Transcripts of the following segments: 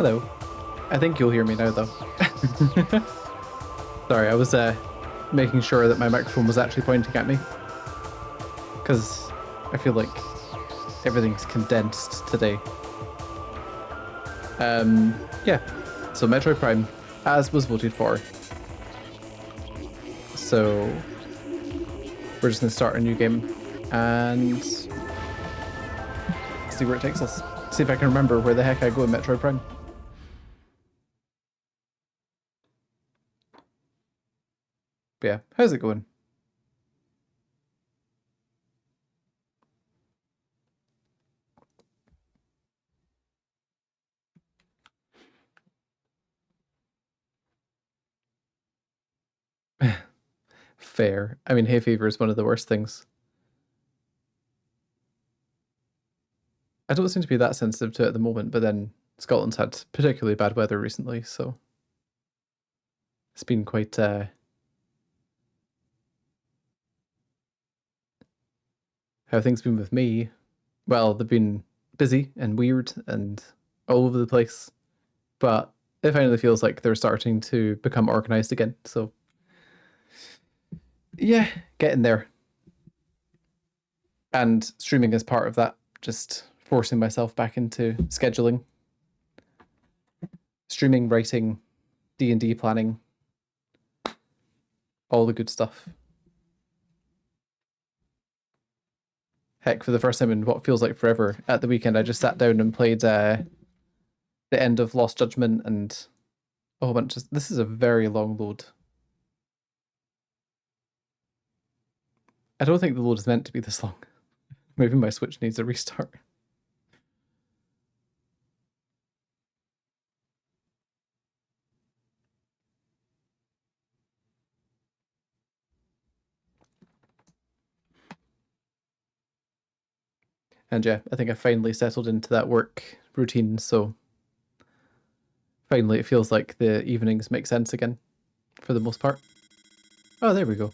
Hello. I think you'll hear me now, though. Sorry, I was making sure that my microphone was actually pointing at me. Because I feel like everything's condensed today. Yeah. So Metroid Prime, as was voted for. So we're just going to start a new game and see where it takes us. See if I can remember where the heck I go in Metroid Prime. But yeah, how's it going? Fair. I mean, hay fever is one of the worst things. I don't seem to be that sensitive to it at the moment, but then Scotland's had particularly bad weather recently, so it's been quite how things been with me. Well, they've been busy and weird and all over the place, but it finally feels like they're starting to become organized again. So yeah, getting there. And streaming is part of that, just forcing myself back into scheduling. Streaming, writing, D&D planning, all the good stuff. Heck, for the first time in what feels like forever, at the weekend I just sat down and played the end of Lost Judgment and a whole bunch of... This is a very long load. I don't think the load is meant to be this long. Maybe my Switch needs a restart. And yeah, I think I finally settled into that work routine, so finally it feels like the evenings make sense again, for the most part. Oh, there we go.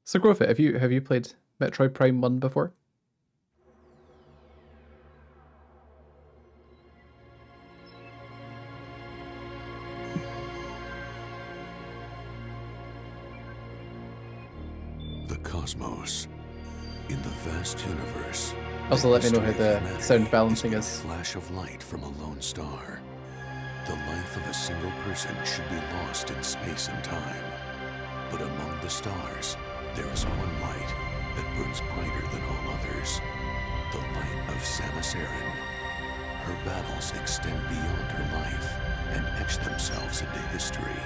So Growfit, have you played Metroid Prime 1 before? The cosmos. In the vast universe. Also, let me know how the sound balancing is. A flash of light from a lone star. The life of a single person should be lost in space and time. But among the stars, there is one light that burns brighter than all others. The light of Samus Aran. Her battles extend beyond her life and etch themselves into history.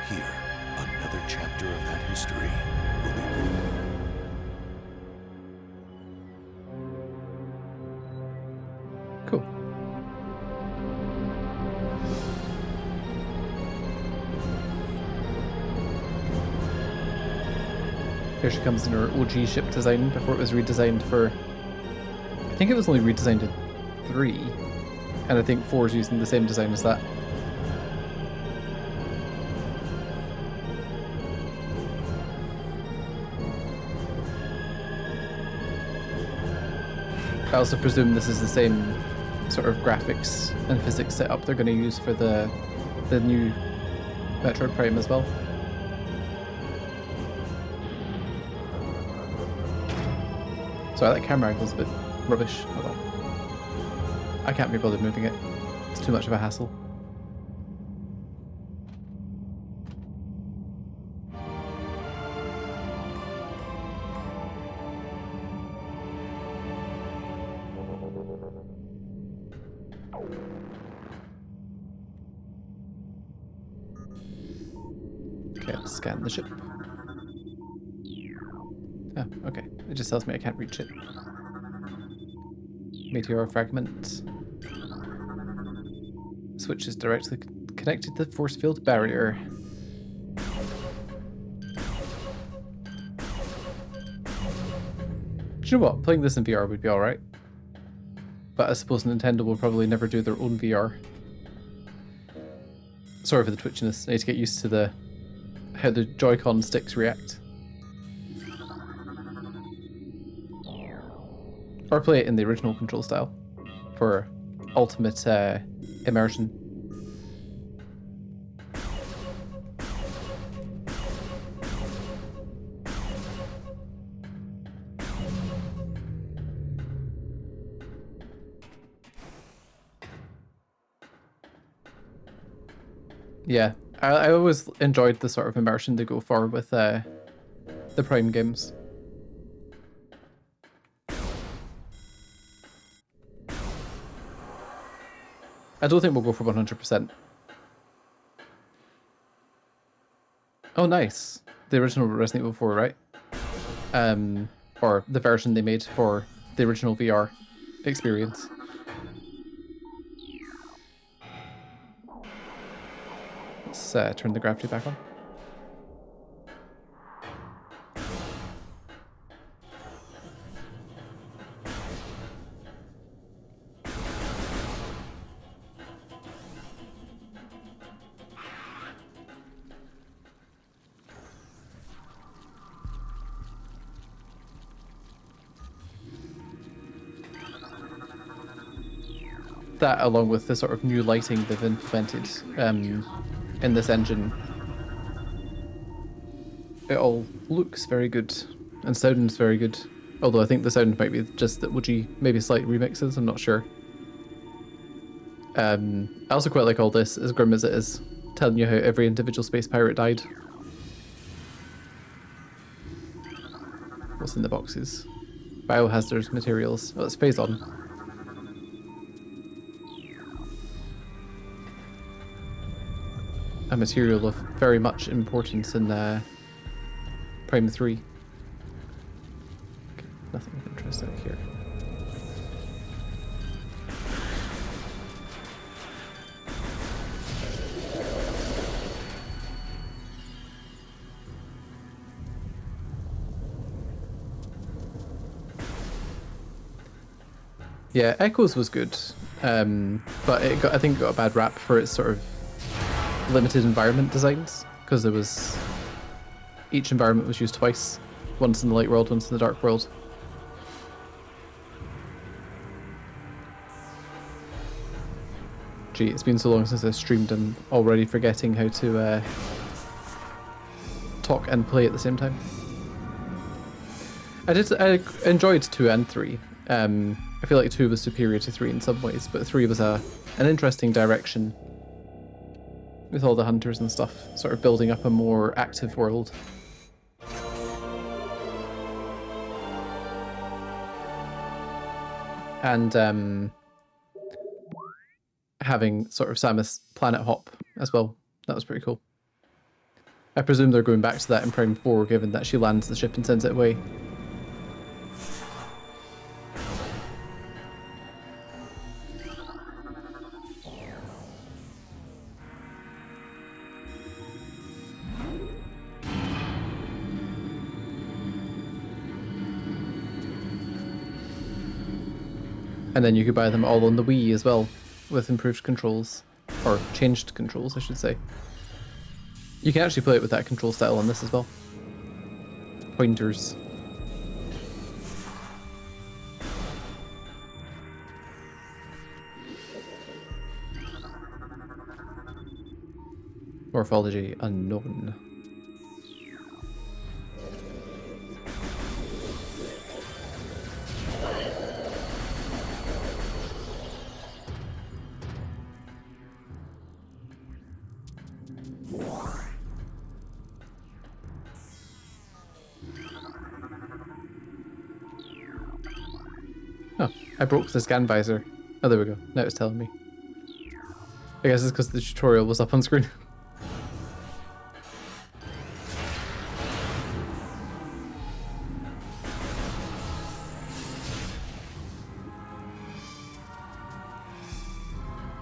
Here, another chapter of that history will be written. Cool. Here she comes in her OG ship design before it was redesigned for... I think it was only redesigned in 3, and I think 4 is using the same design as that. I also presume this is the same sort of graphics and physics setup they're going to use for the new Metroid Prime as well. Sorry, that camera angle's a bit rubbish. Hold on. I can't be bothered moving it. It's too much of a hassle. Okay, I'll scan the ship. Oh, okay. It just tells me I can't reach it. Meteor fragment. Switch is directly connected to the force field barrier. Do you know what? Playing this in VR would be alright. But I suppose Nintendo will probably never do their own VR. Sorry for the twitchiness. I need to get used to how the Joy-Con sticks react. Or play it in the original control style for ultimate immersion. Yeah, I always enjoyed the sort of immersion they go for with the Prime games. I don't think we'll go for 100%. Oh, nice. The original Resident Evil 4, right? Or the version they made for the original VR experience. Let's turn the gravity back on. That, along with the sort of new lighting they've implemented in this engine, it all looks very good and sounds very good. Although I think the sound might be just the OG, maybe slight remixes, I'm not sure. I also quite like all this, as grim as it is, telling you how every individual space pirate died. What's in the boxes? Biohazard materials. Oh, it's phase on. A material of very much importance in Prime 3. Okay, nothing of interest out here. Yeah, Echoes was good, but I think it got a bad rap for its sort of limited environment designs, because each environment was used twice, once in the light world, once in the dark world. Gee, it's been so long since I streamed, I'm already forgetting how to talk and play at the same time. I enjoyed 2 and 3. I feel like 2 was superior to 3 in some ways, but 3 was an interesting direction with all the hunters and stuff, sort of building up a more active world. And having sort of Samus planet hop as well. That was pretty cool. I presume they're going back to that in Prime 4, given that she lands the ship and sends it away. And then you could buy them all on the Wii as well, with improved controls. Or changed controls, I should say. You can actually play it with that control style on this as well. Pointers. Morphology unknown. Oh, I broke the scan visor. Oh, there we go. Now it's telling me. I guess it's because the tutorial was up on screen.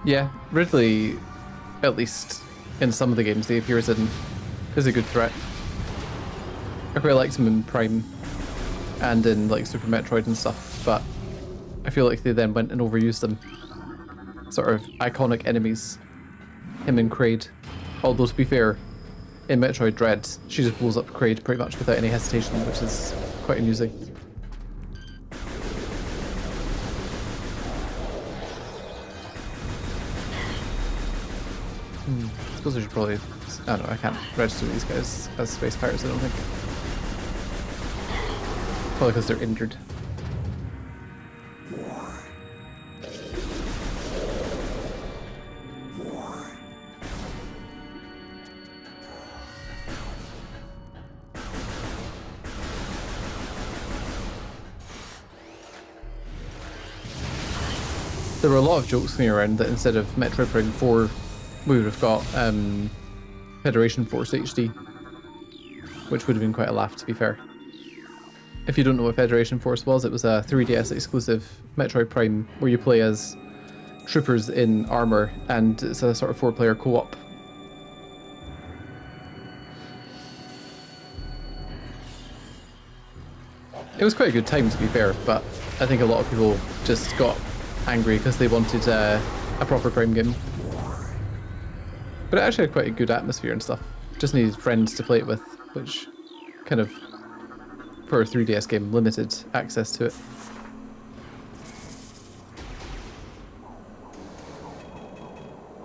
Yeah, Ridley, at least in some of the games he appears in, is a good threat. I quite liked him in Prime and in like Super Metroid and stuff, but I feel like they then went and overused them. Sort of iconic enemies. Him and Kraid. Although to be fair, in Metroid Dread, she just blows up Kraid pretty much without any hesitation, which is quite amusing. I suppose I should probably... I don't know, I can't register these guys as space pirates, I don't think. Probably because they're injured. There were a lot of jokes going around that instead of Metroid Prime 4, we would have got Federation Force HD, which would have been quite a laugh, to be fair. If you don't know what Federation Force was, it was a 3DS exclusive Metroid Prime where you play as troopers in armor, and it's a sort of 4-player co-op. It was quite a good time, to be fair, but I think a lot of people just got angry because they wanted a proper Prime game. But it actually had quite a good atmosphere and stuff. Just needed friends to play it with, which kind of, for a 3DS game, limited access to it.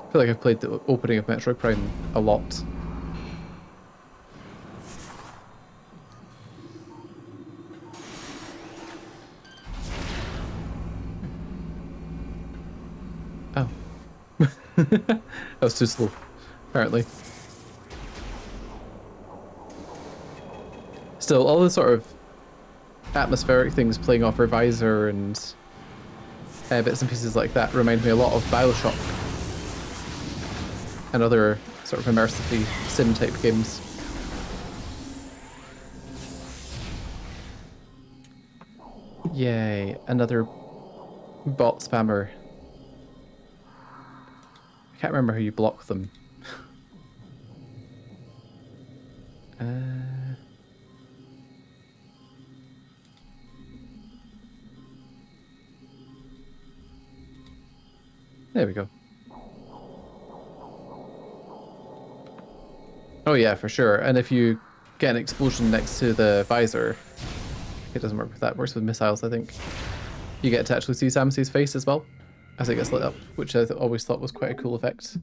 I feel like I've played the opening of Metroid Prime a lot. Oh. That was too slow, apparently. Still, all the sort of atmospheric things playing off her visor and bits and pieces like that remind me a lot of BioShock and other sort of immersively sim type games. Yay, another bot spammer. I can't remember how you block them. There we go. Oh yeah, for sure. And if you get an explosion next to the visor, it doesn't work with that. It works with missiles, I think. You get to actually see Samus's face as well as it gets lit up, which I always thought was quite a cool effect.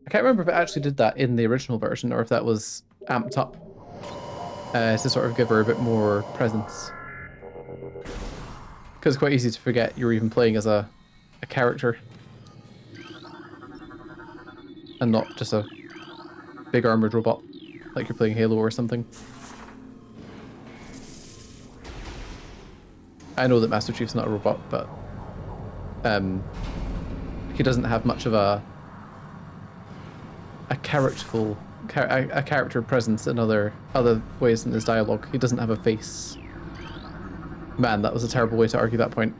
I can't remember if it actually did that in the original version or if that was amped up to sort of give her a bit more presence. Because it's quite easy to forget you're even playing as a character and not just a big armored robot like you're playing Halo or something. I know that Master Chief's not a robot, but he doesn't have much of a character presence in other ways in his dialogue. He doesn't have a face. Man, that was a terrible way to argue that point.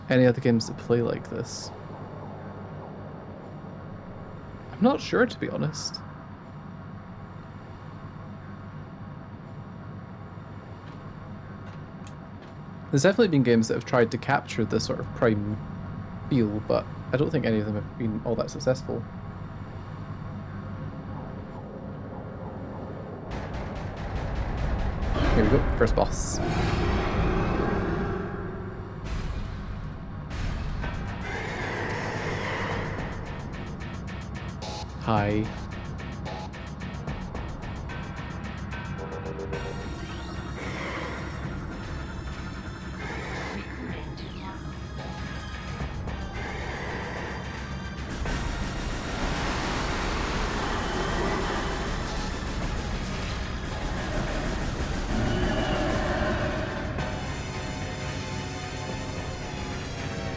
Any other games that play like this? I'm not sure, to be honest. There's definitely been games that have tried to capture this sort of Prime feel, but I don't think any of them have been all that successful. Here we go, first boss. Hi.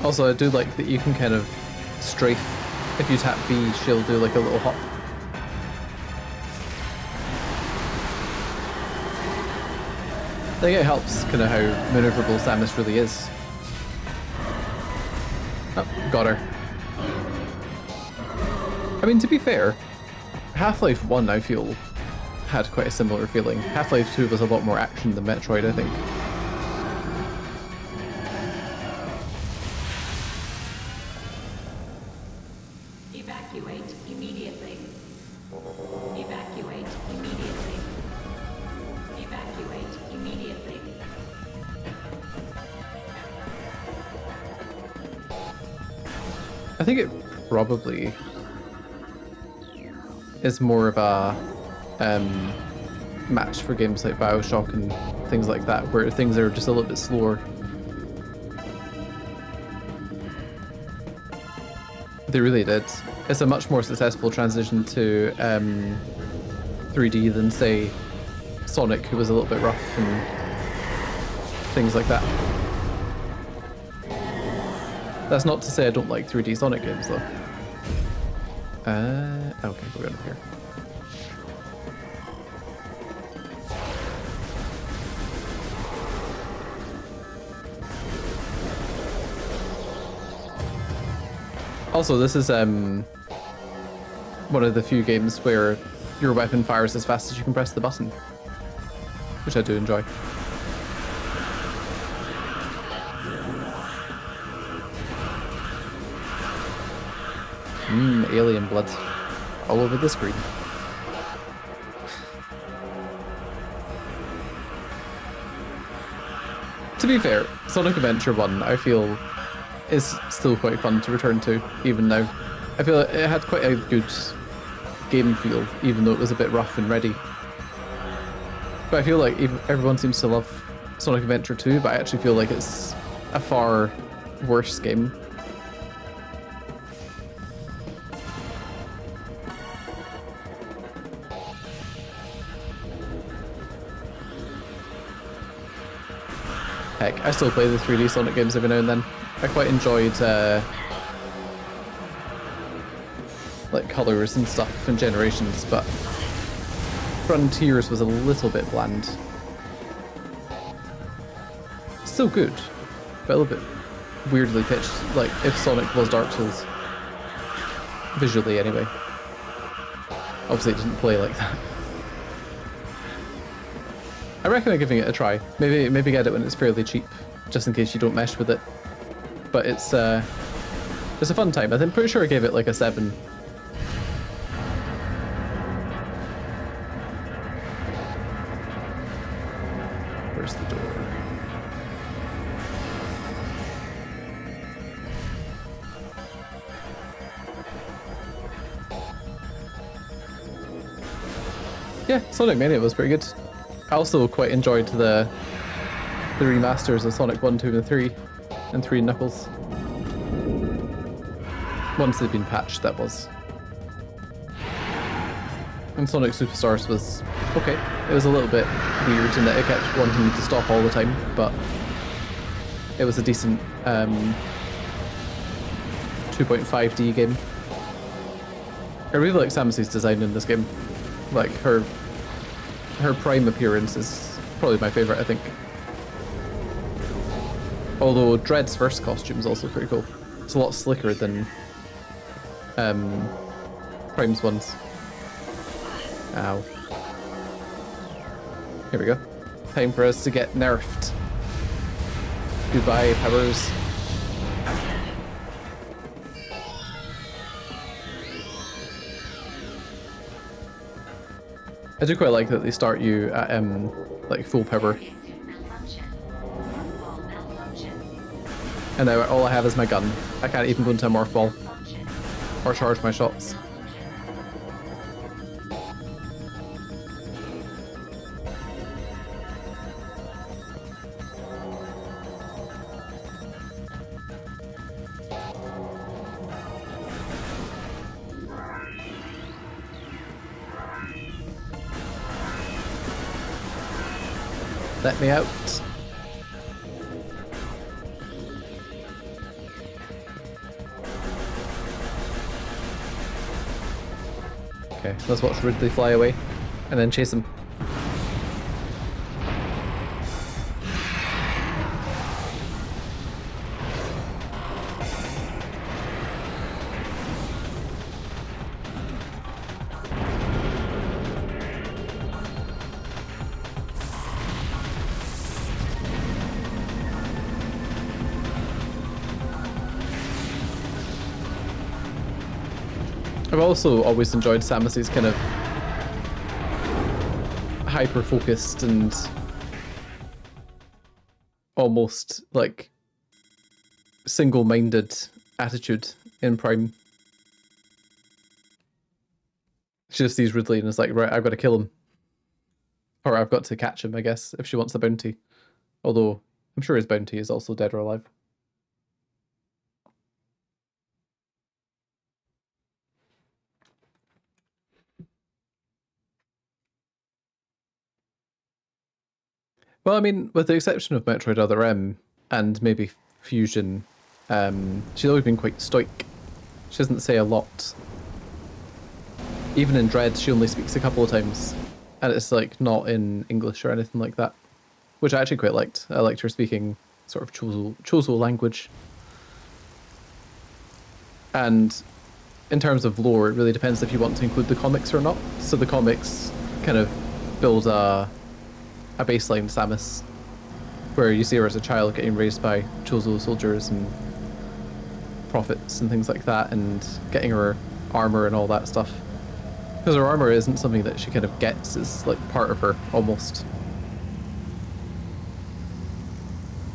Also, I do like that you can kind of strafe. If you tap B, she'll do like a little hop. I think it helps kind of how maneuverable Samus really is. Oh, got her. I mean, to be fair, Half-Life 1, I feel, had quite a similar feeling. Half-Life 2 was a lot more action than Metroid, I think. Evacuate immediately. Evacuate immediately. Evacuate immediately. I think it probably is more of a match for games like Bioshock and things like that, where things are just a little bit slower. They really did. It's a much more successful transition to 3D than, say, Sonic, who was a little bit rough and things like that. That's not to say I don't like 3D Sonic games, though. Okay, we're going up here. Also, this is one of the few games where your weapon fires as fast as you can press the button, which I do enjoy. Alien blood all over the screen. To be fair, Sonic Adventure 1, I feel, is still quite fun to return to, even now. I feel it had quite a good game feel, even though it was a bit rough and ready. But I feel like everyone seems to love Sonic Adventure 2, but I actually feel like it's a far worse game. Heck, I still play the 3D Sonic games every now and then. I quite enjoyed like colors and stuff and generations, but Frontiers was a little bit bland. Still good, but a little bit weirdly pitched, like if Sonic was Dark Souls. Visually, anyway. Obviously it didn't play like that. I recommend giving it a try. Maybe get it when it's fairly cheap, just in case you don't mesh with it. But it's a fun time. I'm pretty sure I gave it like a 7. Where's the door? Yeah, Sonic Mania was pretty good. I also quite enjoyed the remasters of Sonic 1, 2, and 3, and 3 Knuckles. Once they've been patched, that was. And Sonic Superstars was okay. It was a little bit weird in that it kept wanting to stop all the time, but it was a decent 2.5D game. I really like Samus's design in this game. Like her Prime appearance is probably my favourite, I think. Although Dread's first costume is also pretty cool. It's a lot slicker than Prime's ones. Ow. Here we go. Time for us to get nerfed. Goodbye, powers. I do quite like that they start you at like full power. And now all I have is my gun. I can't even go into a morph ball or charge my shots. Let me out. Okay, let's watch Ridley fly away and then chase him. I've also always enjoyed Samus's kind of hyper-focused and almost like single-minded attitude in Prime. She just sees Ridley and is like, right, I've got to kill him. Or I've got to catch him, I guess, if she wants the bounty. Although, I'm sure his bounty is also dead or alive. Well, I mean, with the exception of Metroid Other M, and maybe Fusion, she's always been quite stoic. She doesn't say a lot. Even in Dread, she only speaks a couple of times. And it's like not in English or anything like that. Which I actually quite liked. I liked her speaking sort of Chozo language. And in terms of lore, it really depends if you want to include the comics or not. So the comics kind of build a baseline Samus, where you see her as a child getting raised by Chozo soldiers and prophets and things like that, and getting her armor and all that stuff. Because her armor isn't something that she kind of gets, it's like part of her, almost.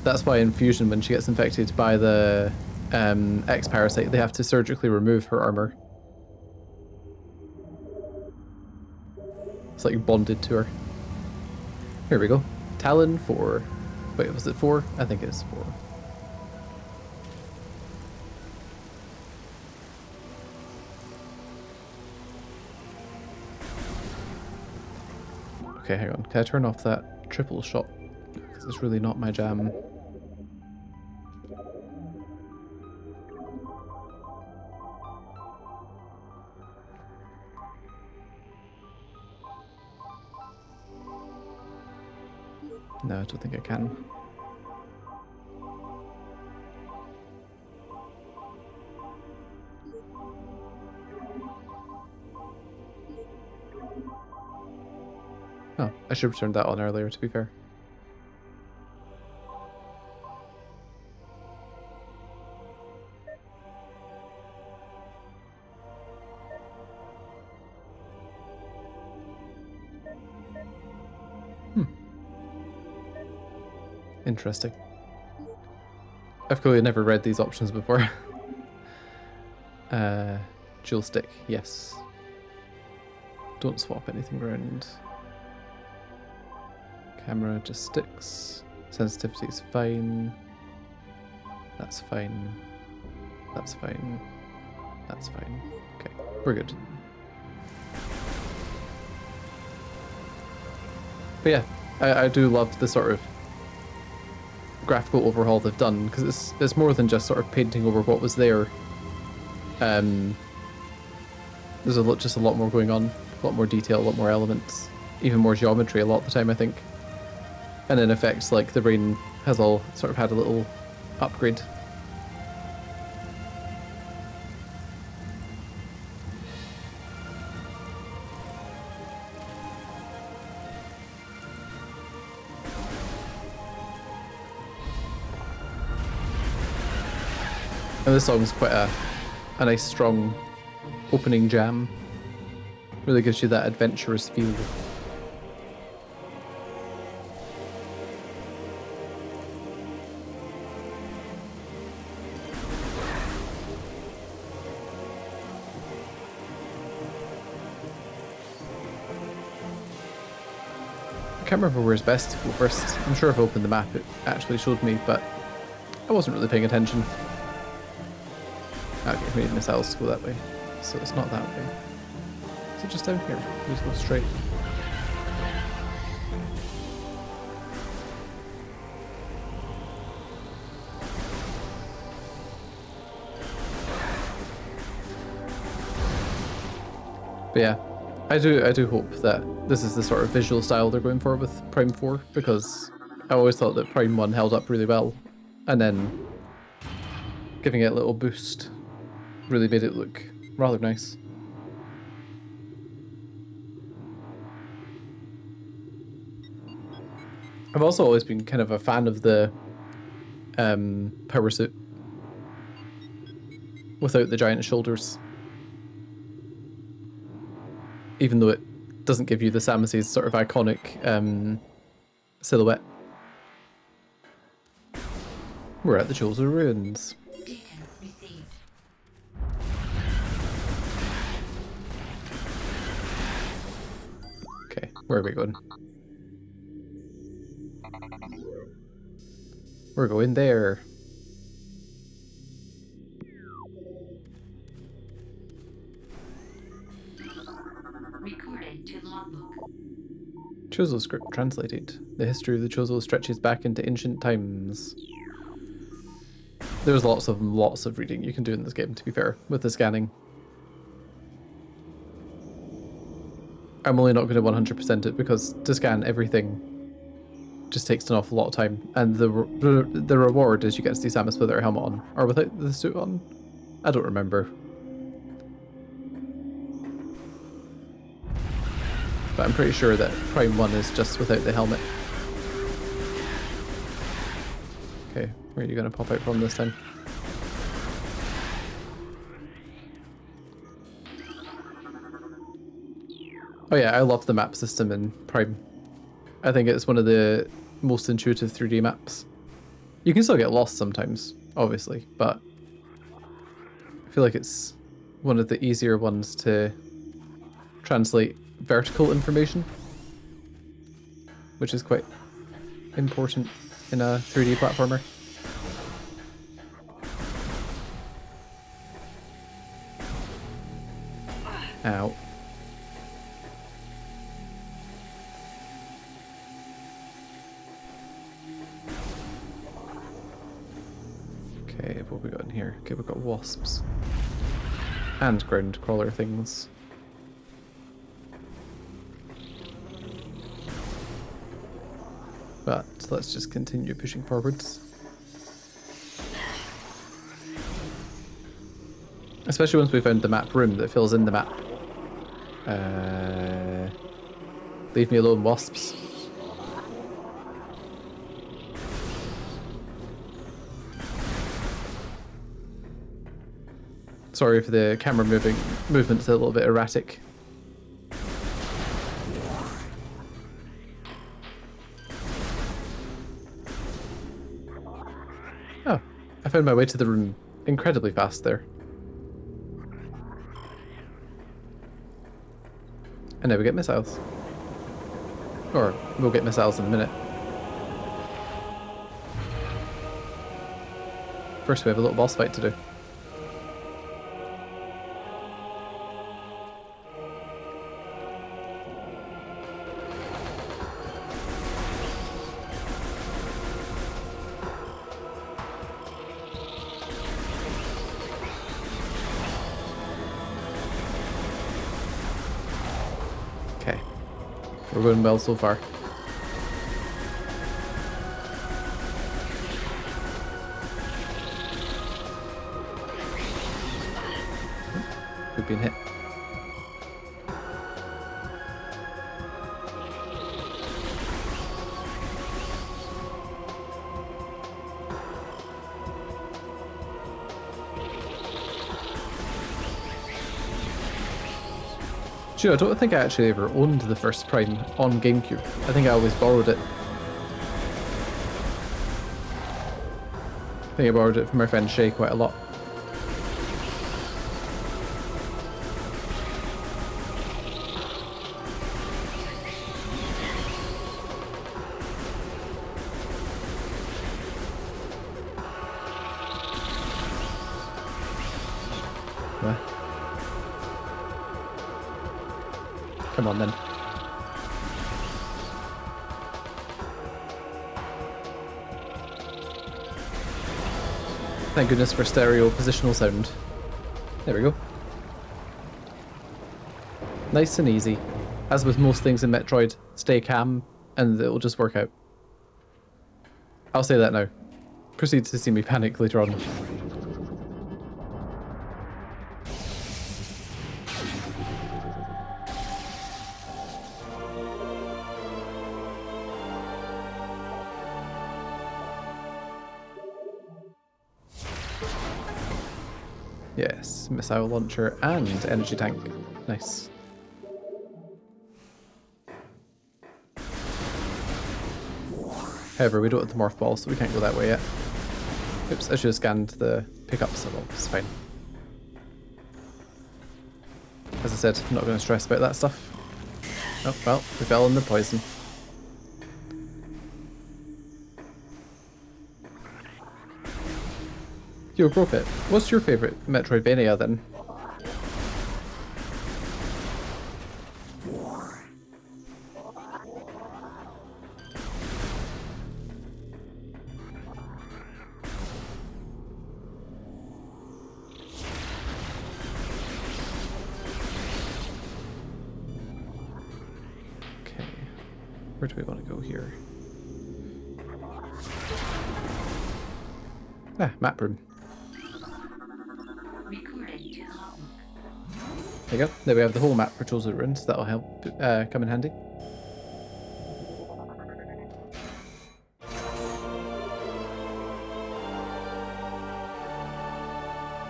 That's why in Fusion, when she gets infected by the X-Parasite, they have to surgically remove her armor. It's like bonded to her. Here we go. Talon 4. Wait, was it 4? I think it's 4. Okay, hang on. Can I turn off that triple shot? Because it's really not my jam. No, I don't think I can. Oh, I should have turned that on earlier, to be fair. Interesting. I've clearly never read these options before. Dual stick, yes. Don't swap anything around. Camera just sticks. Sensitivity is fine. That's fine. That's fine. That's fine. Okay, we're good. But yeah, I do love the sort of graphical overhaul they've done, because it's more than just sort of painting over what was there. There's just a lot more going on, a lot more detail, a lot more elements, even more geometry a lot of the time, I think. And in effects, like the brain has all sort of had a little upgrade. And this song's quite a nice, strong opening jam. Really gives you that adventurous feel. I can't remember where's best to go first. I'm sure if I opened the map it actually showed me, but I wasn't really paying attention. Okay, we need missiles to go that way, so it's not that way. Is it just down here? We just go straight. But yeah, I do hope that this is the sort of visual style they're going for with Prime 4, because I always thought that Prime 1 held up really well, and then giving it a little boost really made it look rather nice. I've also always been kind of a fan of the power suit without the giant shoulders, even though it doesn't give you the Samus's sort of iconic silhouette. We're at the Chozo Ruins. Beacon received. Where are we going? We're going there. Recorded to logbook. Chozo script translated. The history of the Chozo stretches back into ancient times. There's lots of reading you can do in this game, to be fair, with the scanning. I'm only not going to 100% it because to scan everything just takes an awful lot of time, and the reward is you get to see Samus with her helmet on, or without the suit on. I don't remember. But I'm pretty sure that Prime 1 is just without the helmet. Okay, where are you going to pop out from this time? Oh yeah, I love the map system in Prime. I think it's one of the most intuitive 3D maps. You can still get lost sometimes, obviously, but I feel like it's one of the easier ones to translate vertical information, which is quite important in a 3D platformer. Ow. Okay, what have we got in here? Okay, we've got wasps. And ground crawler things. But let's just continue pushing forwards. Especially once we found the map room that fills in the map. Leave me alone, wasps. Sorry if the camera movement's a little bit erratic. Oh, I found my way to the room incredibly fast there. And now we get missiles. Or, we'll get missiles in a minute. First we have a little boss fight to do. Okay. We're going well so far. We've been hit. Sure, I don't think I actually ever owned the first Prime on GameCube. I think I always borrowed it. I think I borrowed it from my friend Shay quite a lot. What? Come on then. Thank goodness for stereo positional sound. There we go. Nice and easy. As with most things in Metroid, stay calm and it'll just work out. I'll say that now. Proceed to see me panic later on. Yes, missile launcher and energy tank. Nice. However, we don't have the morph ball, so we can't go that way yet. Oops, I should have scanned the pickups. So it's fine. As I said, I'm not going to stress about that stuff. Oh, well, we fell in the poison. Yo, Profit, what's your favourite Metroidvania then? Okay, where do we want to go here? Ah, map room. Recording to logbook. There you go. There we have the whole map for Chosen Ruins. That'll help come in handy.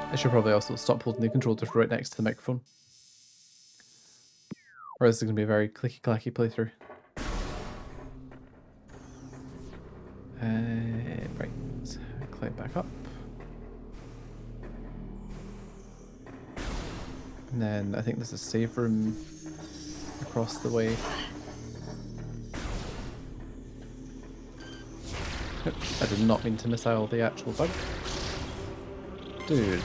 I should probably also stop holding the controller right next to the microphone. Or else it's going to be a very clicky-clacky playthrough. Right, let's climb back up. And then I think there's a save room across the way. Yep, I did not mean to missile the actual bug. Dude.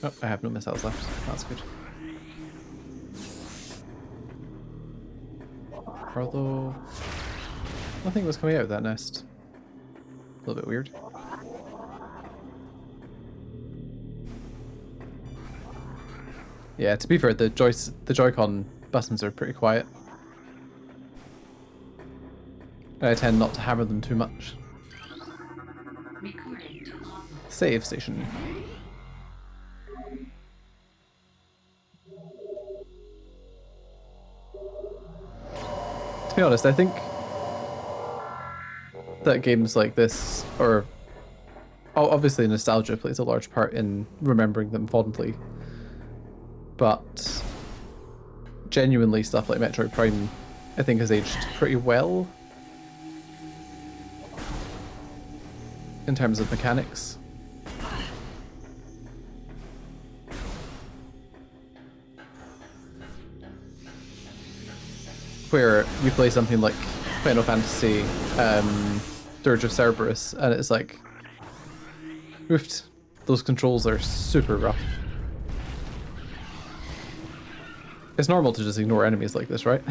Oh, I have no missiles left. That's good. Although, nothing was coming out of that nest. A little bit weird. Yeah, to be fair, the Joy-Con buttons are pretty quiet. And I tend not to hammer them too much. Recording to logbook. Save station. To be honest, I think that games like this, or obviously nostalgia plays a large part in remembering them fondly, but genuinely stuff like Metroid Prime I think has aged pretty well in terms of mechanics. Where you play something like Final Fantasy Dirge of Cerberus and it's like, oofed, those controls are super rough. It's normal to just ignore enemies like this, right?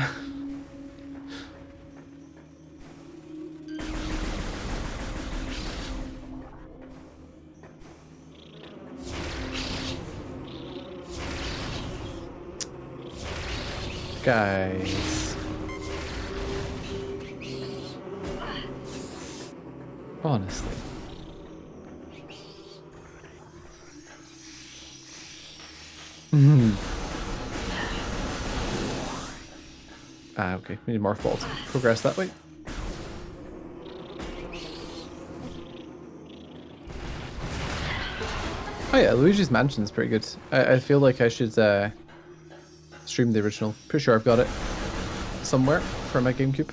Guys. Honestly. Ah, okay. We need more fall to progress that way. Oh yeah, Luigi's Mansion is pretty good. I feel like I should stream the original. Pretty sure I've got it somewhere for my GameCube.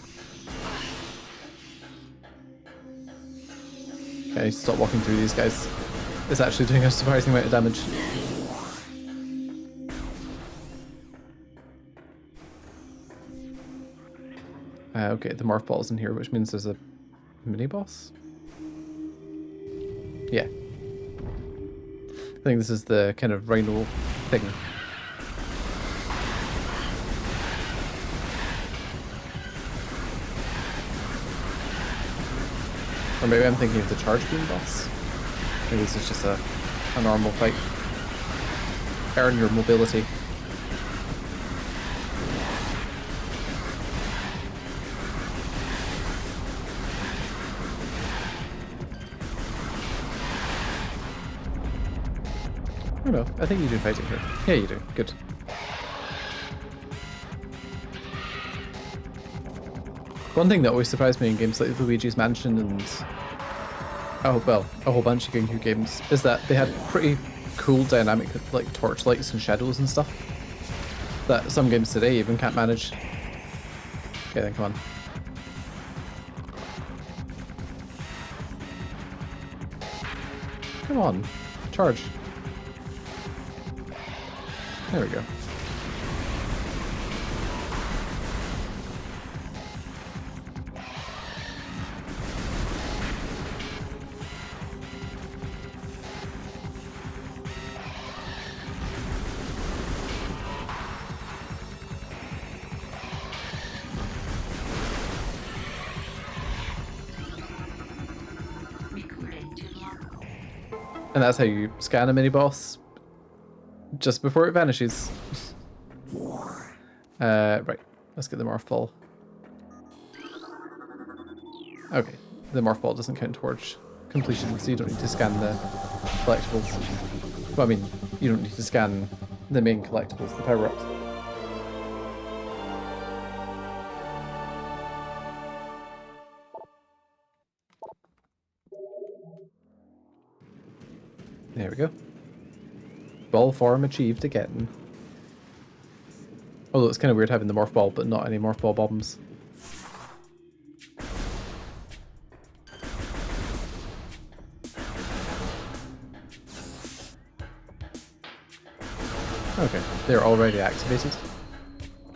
Okay, I need to stop walking through these guys. It's actually doing a surprising amount of damage. Okay, the morph ball's in here, which means there's a mini boss. Yeah. I think this is the kind of rhino thing. Or maybe I'm thinking of the charge beam boss. Maybe this is just a normal fight. Earn your mobility. I don't know. I think you do fight it here. Yeah, you do. Good. One thing that always surprised me in games like Luigi's Mansion and a whole bunch of GameCube games is that they had pretty cool dynamic like torchlights and shadows and stuff that some games today even can't manage. Okay, then come on. Come on, charge. There we go. Recorded to logbook. And that's how you scan a mini boss just before it vanishes. Right, let's get the morph ball. Okay, the morph ball doesn't count towards completion, so you don't need to scan the collectibles. Well, I mean, you don't need to scan the main collectibles, the power-ups. There we go. Ball form achieved again. Although it's kind of weird having the morph ball, but not any morph ball bombs. Okay, they're already activated.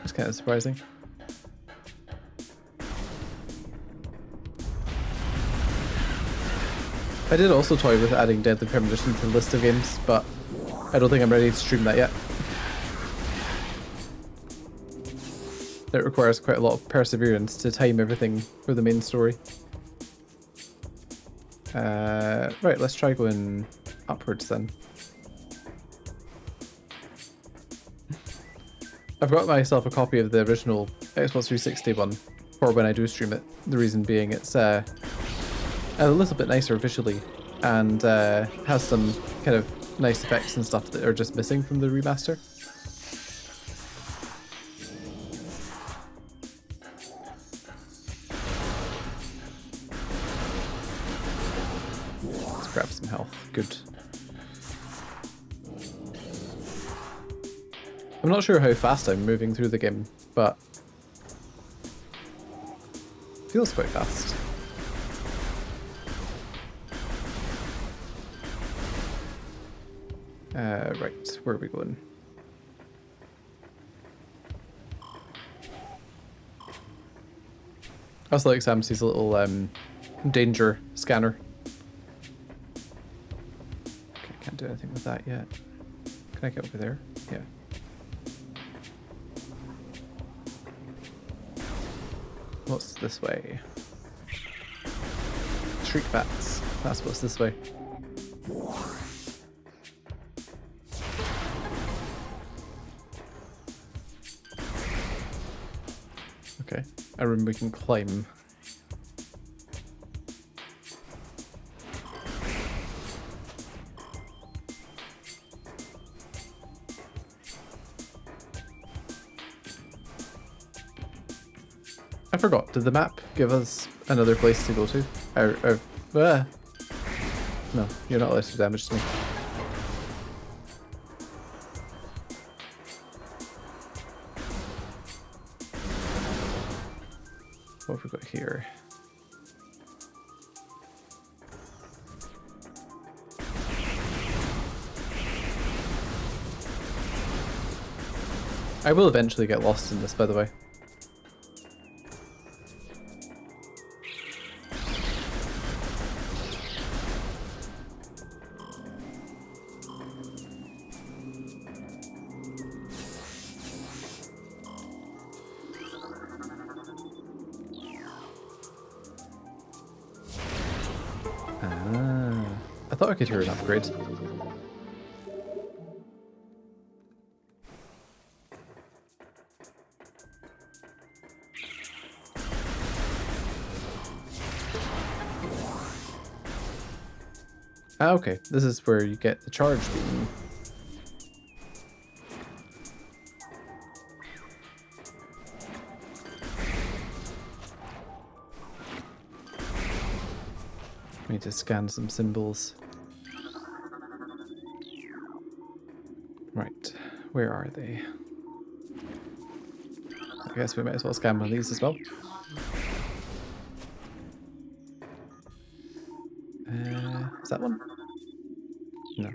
It's kind of surprising. I did also toy with adding Deadly Premonition to the list of games, but I don't think I'm ready to stream that yet. It requires quite a lot of perseverance to time everything for the main story. Right, let's try going upwards then. I've got myself a copy of the original Xbox 360 one for when I do stream it. The reason being it's a little bit nicer visually and has some kind of nice effects and stuff that are just missing from the remaster. Let's grab some health. Good. I'm not sure how fast I'm moving through the game, but it feels quite fast. Right, where are we going? I also like Samsy's little danger scanner. Okay, can't do anything with that yet. Can I get over there? Yeah. What's this way? Shriek bats. That's what's this way. Okay, a room we can climb. I forgot, did the map give us another place to go to? No, you're not allowed to damage me. What have we got here? I will eventually get lost in this, by the way. I thought I could hear an upgrade. Ah, okay. This is where you get the charge beam. We need to scan some symbols. Right, where are they? I guess we might as well scan one of these as well. Is that one? No.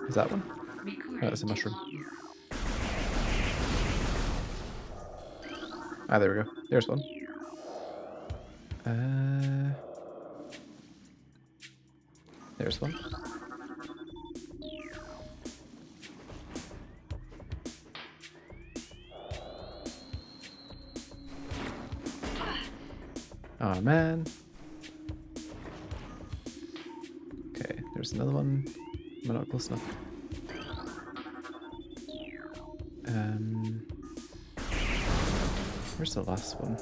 Is that one? Oh, that's a mushroom. Ah, there we go. There's one. There's one. Oh man. Okay, there's another one. Am I not close enough? Where's the last one?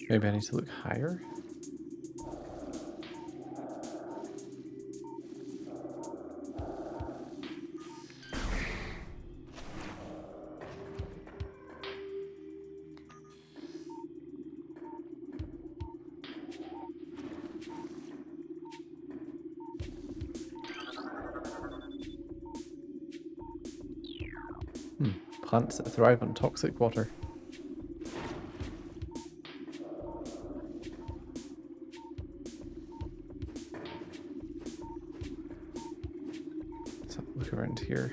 Maybe I need to look higher? Plants that thrive on toxic water. Let's have a look around here.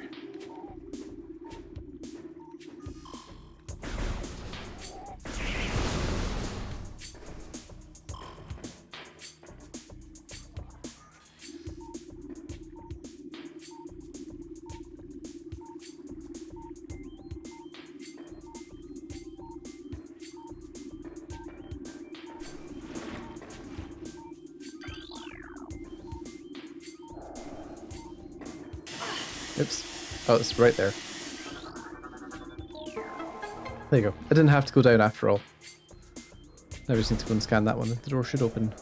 Oops. Oh, it's right there. There you go. I didn't have to go down after all. Now we just need to go and scan that one. The door should open.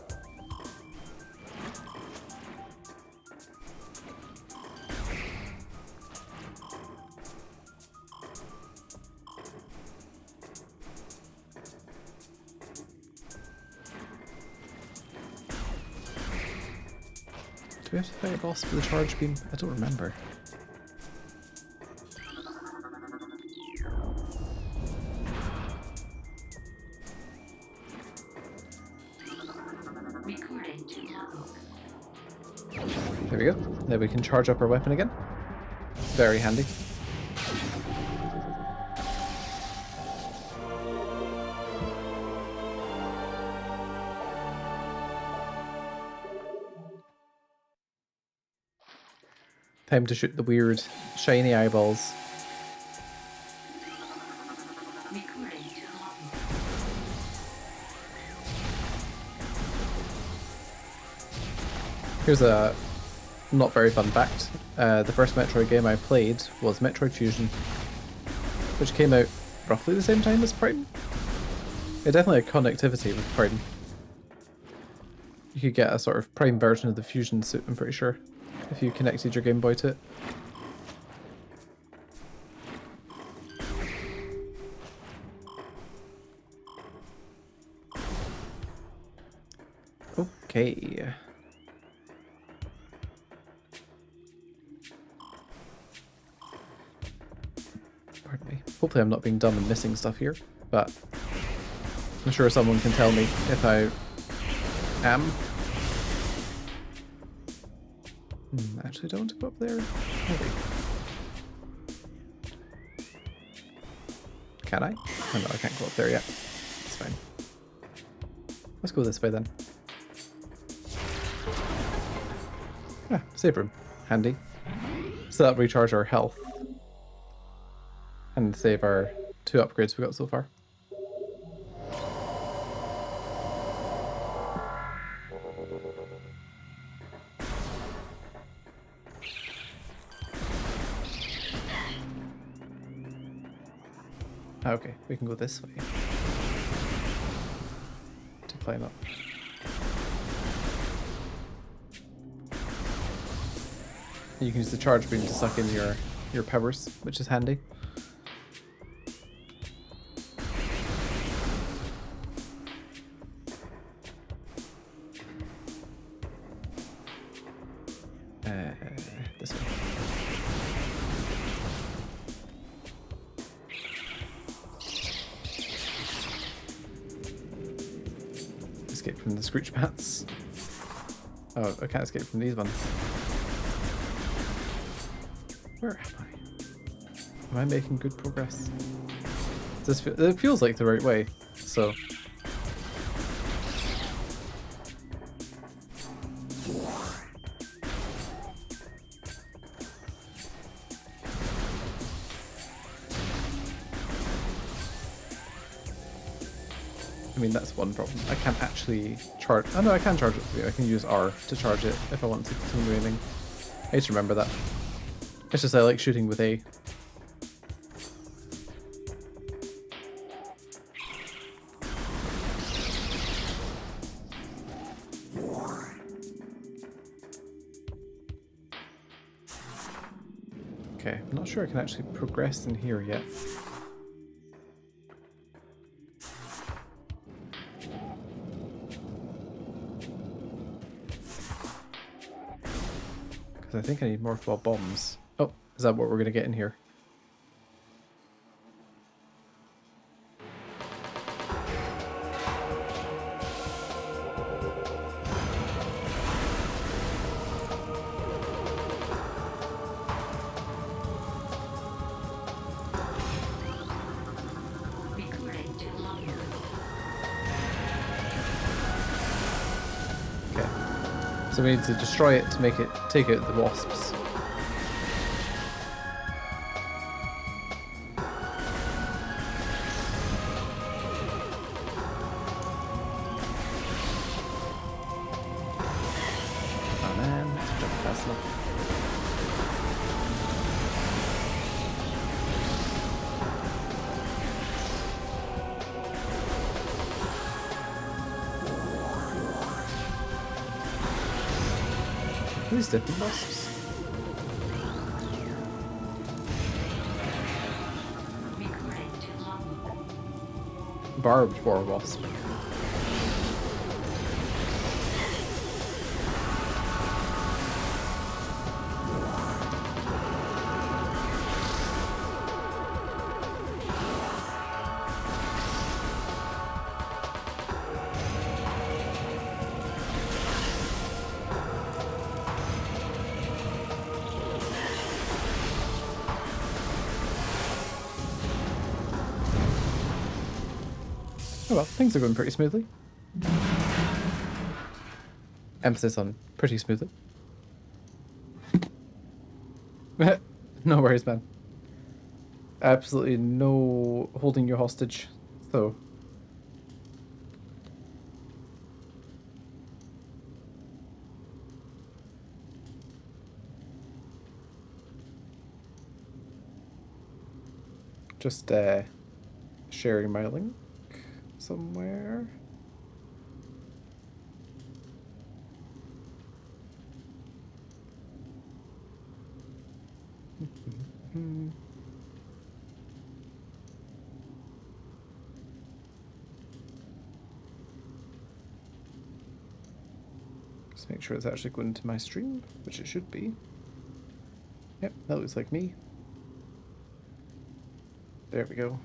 Do we have to fight a boss with a charge beam? I don't remember. Recording to logbook. There we go. Now we can charge up our weapon again. Very handy. Time to shoot the weird shiny eyeballs. Recording to logbook. Here's a not very fun fact. The first Metroid game I played was Metroid Fusion, which came out roughly the same time as Prime. It definitely had connectivity with Prime. You could get a sort of Prime version of the Fusion suit, I'm pretty sure, if you connected your Game Boy to it. Okay. Pardon me. Hopefully I'm not being dumb and missing stuff here, but I'm sure someone can tell me if I am. Actually, don't want to go up there. Maybe. Can I? Oh no, I can't go up there yet. It's fine. Let's go this way then. Ah, save room. Handy. So that'll recharge our health. And save our 2 upgrades we got so far. Okay, we can go this way. climb up. You can use the charge beam to suck in your powers, which is handy. This way. Escape from the screech mats. Oh, I can't escape from these ones. Where am I? Am I making good progress? It feels like the right way, so... I mean, that's one problem. I can't actually charge... Oh no, I can charge it through. I can use R to charge it if I want to continue aiming. I used to remember that. It's just I like shooting with A. Okay, I'm not sure I can actually progress in here yet. Because I think I need more ball bombs. Oh, is that what we're going to get in here? Recording to login. Okay. So we need to destroy it to make it take out the wasps. Oh man, that's jump fast enough. Are these different wasps? Recording to login. Barbed war wasp. Oh well, things are going pretty smoothly. Emphasis on pretty smoothly. No worries, man. Absolutely no holding you hostage, so... Just, sharing my link somewhere. Just make sure it's actually going to my stream, which it should be. Yep, that looks like me. There we go.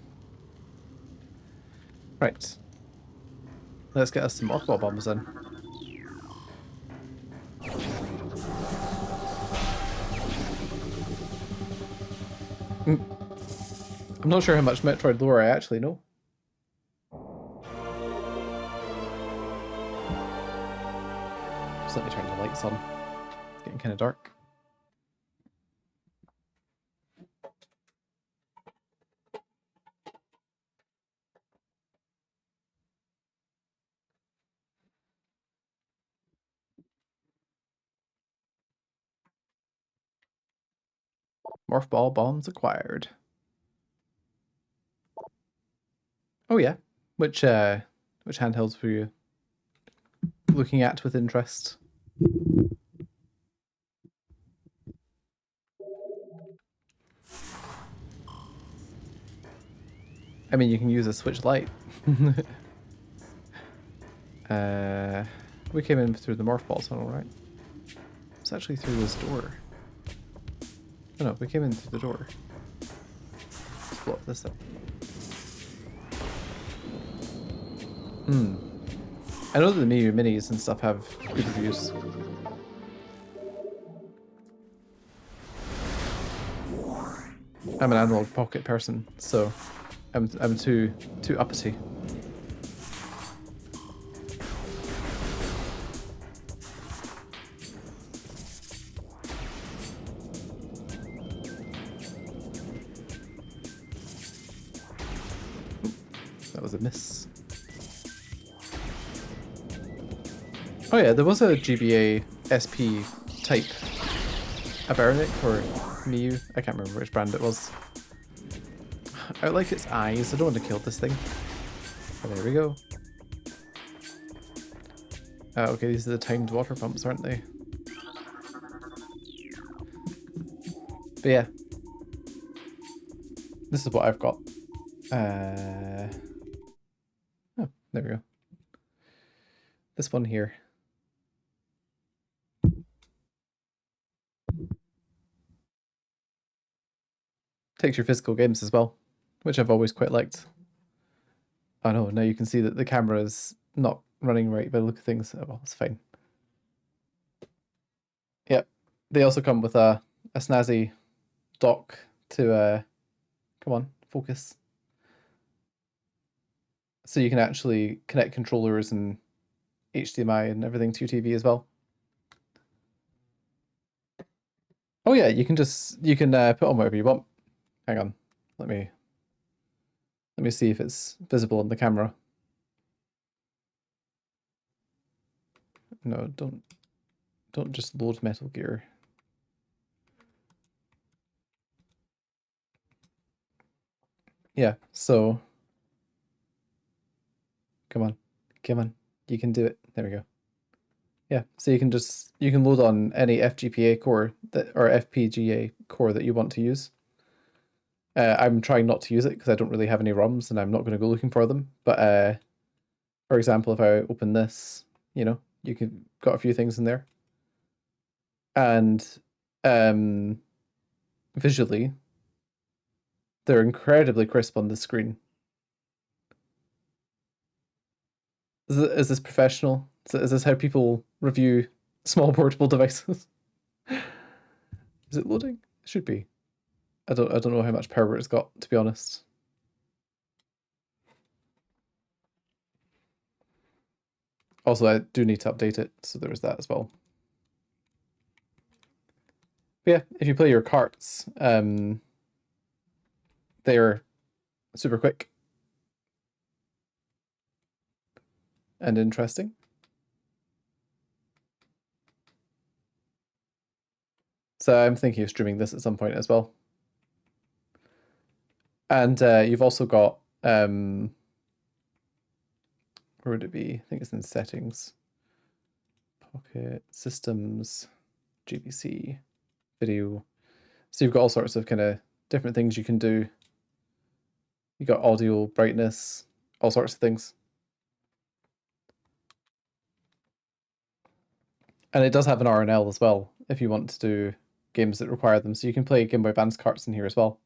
Right. Let's get us some mothball bombs then. I'm not sure how much Metroid lore I actually know. Just let me turn the lights on. It's getting kind of dark. Morph ball bombs acquired. Oh yeah. Which handhelds were you looking at with interest. I mean, you can use a Switch Lite. We came in through the Morph Ball tunnel, right? It's actually through this door. Oh no, we came in through the door. Let's block this up. I know that the Miyu Minis and stuff have good reviews. I'm an analog pocket person, so I'm too uppity. That was a miss. Oh yeah, there was a GBA SP type Aberonic or Miyu. I can't remember which brand it was. I like its eyes. I don't want to kill this thing. Oh, there we go. Okay, these are the timed water pumps, aren't they? But yeah. This is what I've got. Oh, there we go. This one here. Takes your physical games as well, which I've always quite liked. Oh no, now you can see that the camera is not running right by the look of things. Oh well, it's fine. Yep. They also come with a snazzy dock to come on, focus. So you can actually connect controllers and HDMI and everything to your TV as well. Oh yeah, you can put on whatever you want. Hang on, let me see if it's visible on the camera. No, don't just load Metal Gear. Yeah, so come on, you can do it. There we go. Yeah, so you can load on any FGPA core or FPGA core that you want to use. I'm trying not to use it because I don't really have any ROMs and I'm not going to go looking for them. But for example, if I open this, you know, you can got a few things in there, and visually, they're incredibly crisp on the screen. Is this professional? Is this how people review small portable devices? Is it loading? It should be. I don't know how much power it's got, to be honest. Also, I do need to update it, so there was that as well. But yeah, if you play your carts, they're super quick and interesting. So I'm thinking of streaming this at some point as well. And you've also got where would it be? I think it's in settings. Pocket systems, GBC, video. So you've got all sorts of kind of different things you can do. You got audio, brightness, all sorts of things. And it does have an RNL as well, if you want to do games that require them. So you can play Game Boy Advance carts in here as well.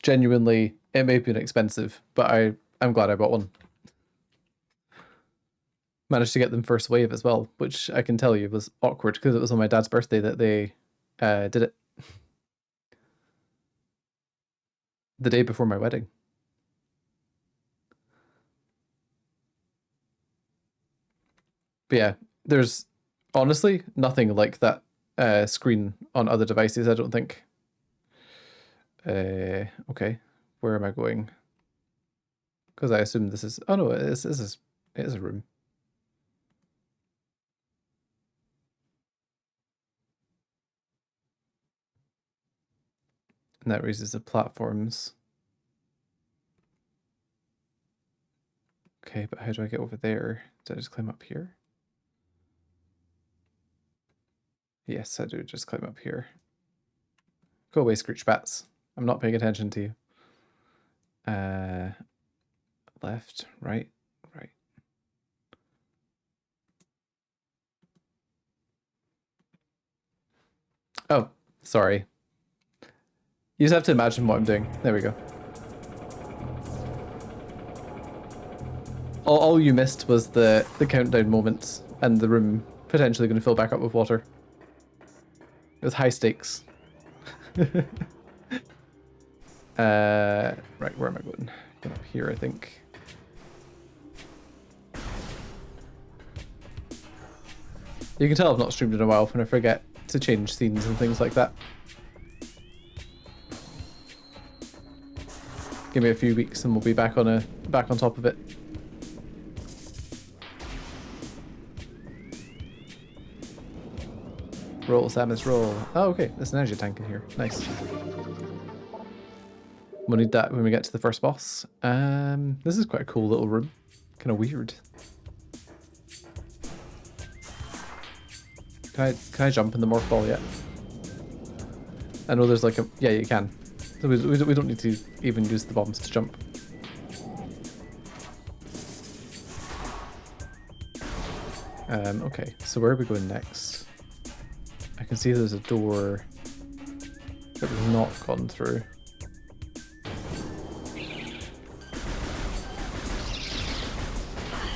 Genuinely, it may have been expensive, but I'm glad I bought one. Managed to get them first wave as well, which I can tell you was awkward because it was on my dad's birthday that they did it. The day before my wedding. But yeah, there's honestly nothing like that screen on other devices, I don't think. Okay, where am I going? Because I assume this is... Oh no, it is a room. And that raises the platforms. Okay, but how do I get over there? Did I just climb up here? Yes, I do just climb up here. Go away, Screech Bats. I'm not paying attention to you. Left, right, right. Oh, sorry. You just have to imagine what I'm doing. There we go. All you missed was the countdown moments and the room potentially going to fill back up with water. It was high stakes. Right, where am I going? Going up here, I think. You can tell I've not streamed in a while when I forget to change scenes and things like that. Give me a few weeks and we'll be back on top of it. Roll, Samus, roll. Oh, okay. There's an energy tank in here. Nice. We'll need that when we get to the first boss. This is quite a cool little room. Kind of weird. Can I jump in the morph ball yet? I know there's like a... Yeah, you can. So we don't need to even use the bombs to jump. Okay, so where are we going next? I can see there's a door that we've not gone through.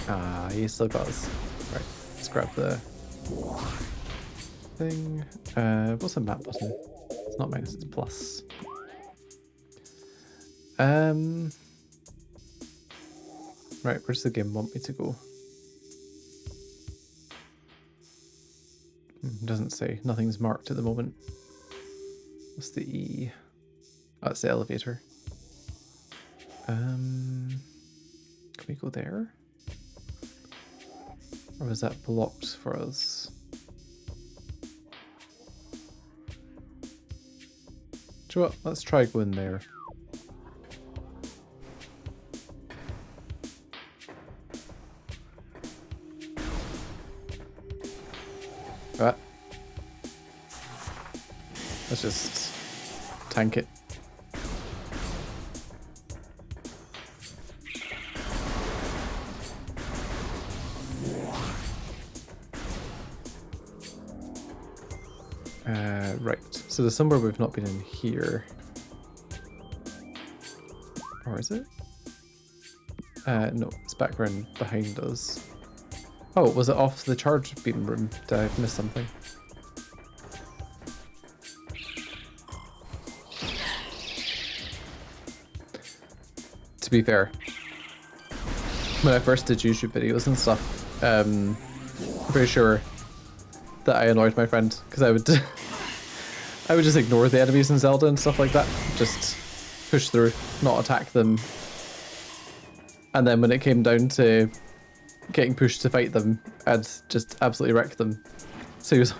Ah, he still got us. Right, let's grab the thing. What's the map button? It's not minus, it's plus. Right, where's the game want me to go? Doesn't say. Nothing's marked at the moment. What's the E? Oh, it's the elevator. Can we go there? Or was that blocked for us? Do you know what? Let's try going there. Right. Let's just tank it. Right. So there's somewhere we've not been in here. Or is it? No, it's background behind us. Oh, was it off the charge beam room? Did I miss something? To be fair, when I first did YouTube videos and stuff, I'm pretty sure that I annoyed my friend because I would I would just ignore the enemies in Zelda and stuff like that. Just push through, not attack them. And then when it came down to getting pushed to fight them, I'd just absolutely wreck them. So he was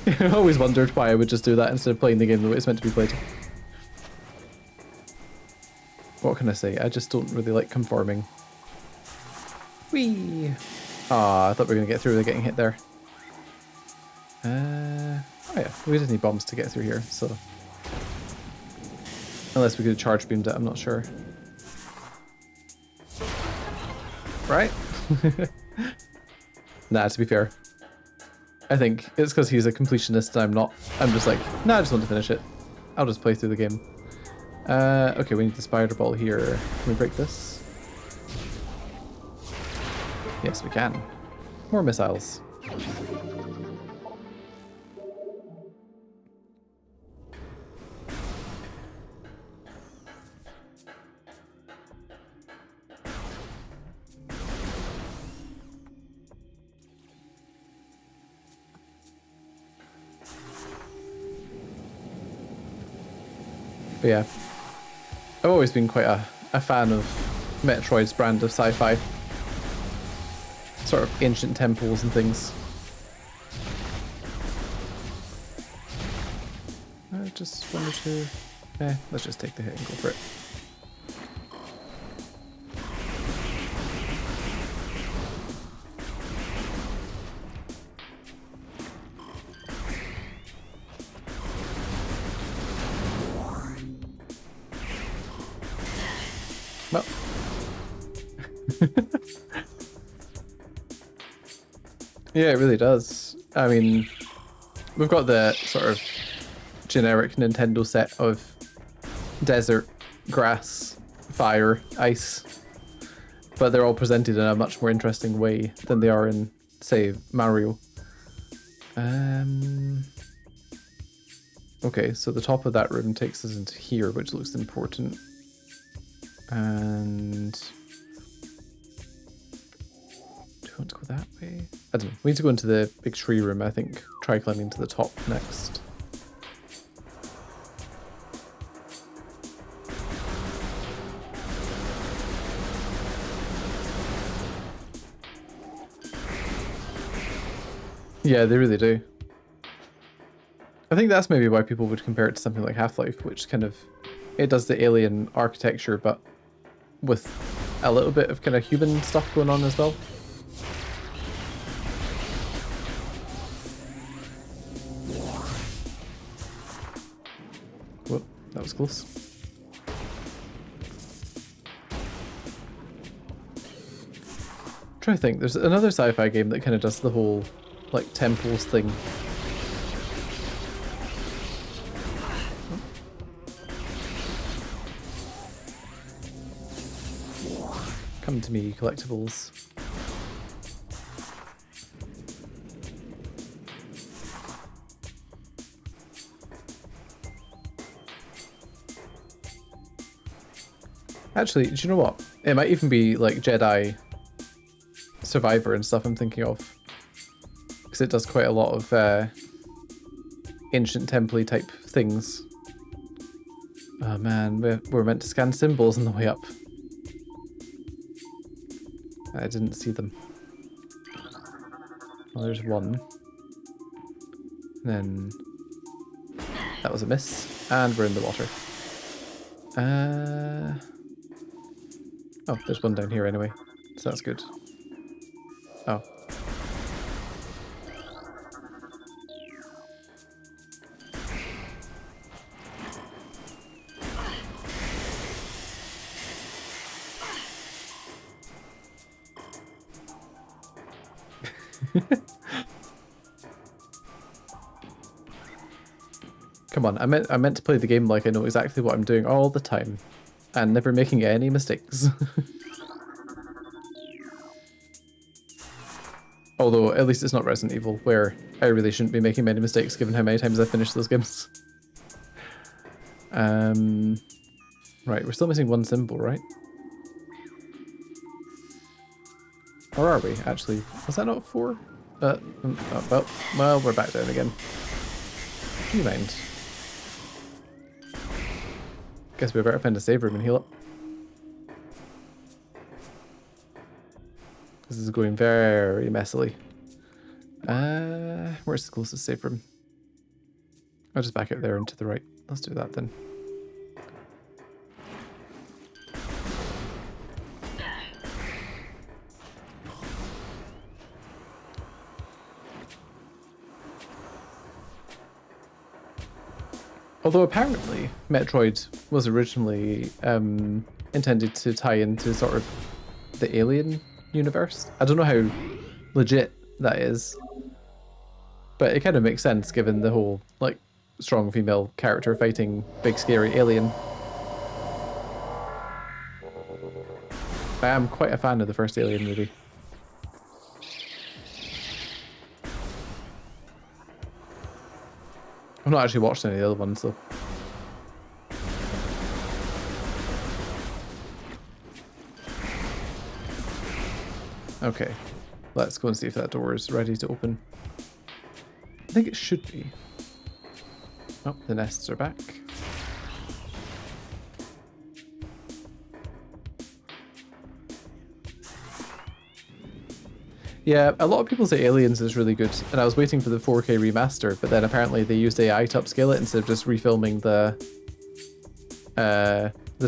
I always wondered why I would just do that instead of playing the game the way it's meant to be played. What can I say? I just don't really like conforming. Whee! Ah, I thought we were going to get through without getting hit there. Oh yeah, we just need bombs to get through here, so... Unless we could have charge beamed it, I'm not sure. Right? Nah, to be fair. I think it's because he's a completionist and I'm not. I'm just like, nah, I just want to finish it. I'll just play through the game. Okay, we need the spider ball here. Can we break this? Yes, we can. More missiles. But yeah, I've always been quite a fan of Metroid's brand of sci-fi. Sort of ancient temples and things. I just wanted to... let's just take the hit and go for it. Well. Yeah, it really does. I mean, we've got the sort of generic Nintendo set of desert, grass, fire, ice, but they're all presented in a much more interesting way than they are in, say, Mario. Okay, so the top of that room takes us into here, which looks important. And do we want to go that way? I don't know. We need to go into the big tree room, I think. Try climbing to the top next. Yeah, they really do. I think that's maybe why people would compare it to something like Half-Life, which kind of, it does the alien architecture, but with a little bit of kind of human stuff going on as well. Whoa, that was close. I'm trying to think, there's another sci-fi game that kind of does the whole, like, temples thing. Come to me, collectibles. Actually, do you know what? It might even be like Jedi Survivor and stuff I'm thinking of. Because it does quite a lot of ancient temple-y type things. Oh man, we're meant to scan symbols on the way up. I didn't see them. Well, there's one. Then that was a miss, and we're in the water. Oh, there's one down here anyway, so that's good. Oh. Come on, I meant to play the game like I know exactly what I'm doing all the time, and never making any mistakes. Although, at least it's not Resident Evil, where I really shouldn't be making many mistakes given how many times I've finished those games. Right, we're still missing one symbol, right? Or are we, actually? Was that not 4? Oh, well, we're back down again. Do you mind? Guess we better find a save room and heal up. This is going very messily. Where's the closest save room? I'll just back out there and to the right. Let's do that then. Although apparently Metroid was originally intended to tie into sort of the Alien universe. I don't know how legit that is, but it kind of makes sense given the whole like strong female character fighting big scary alien. I am quite a fan of the first Alien movie. I've not actually watched any of the other ones though. Okay, let's go and see if that door is ready to open. I think it should be. Oh, the nests are back. Yeah, a lot of people say Aliens is really good, and I was waiting for the 4K remaster, but then apparently they used AI to upscale it instead of just refilming the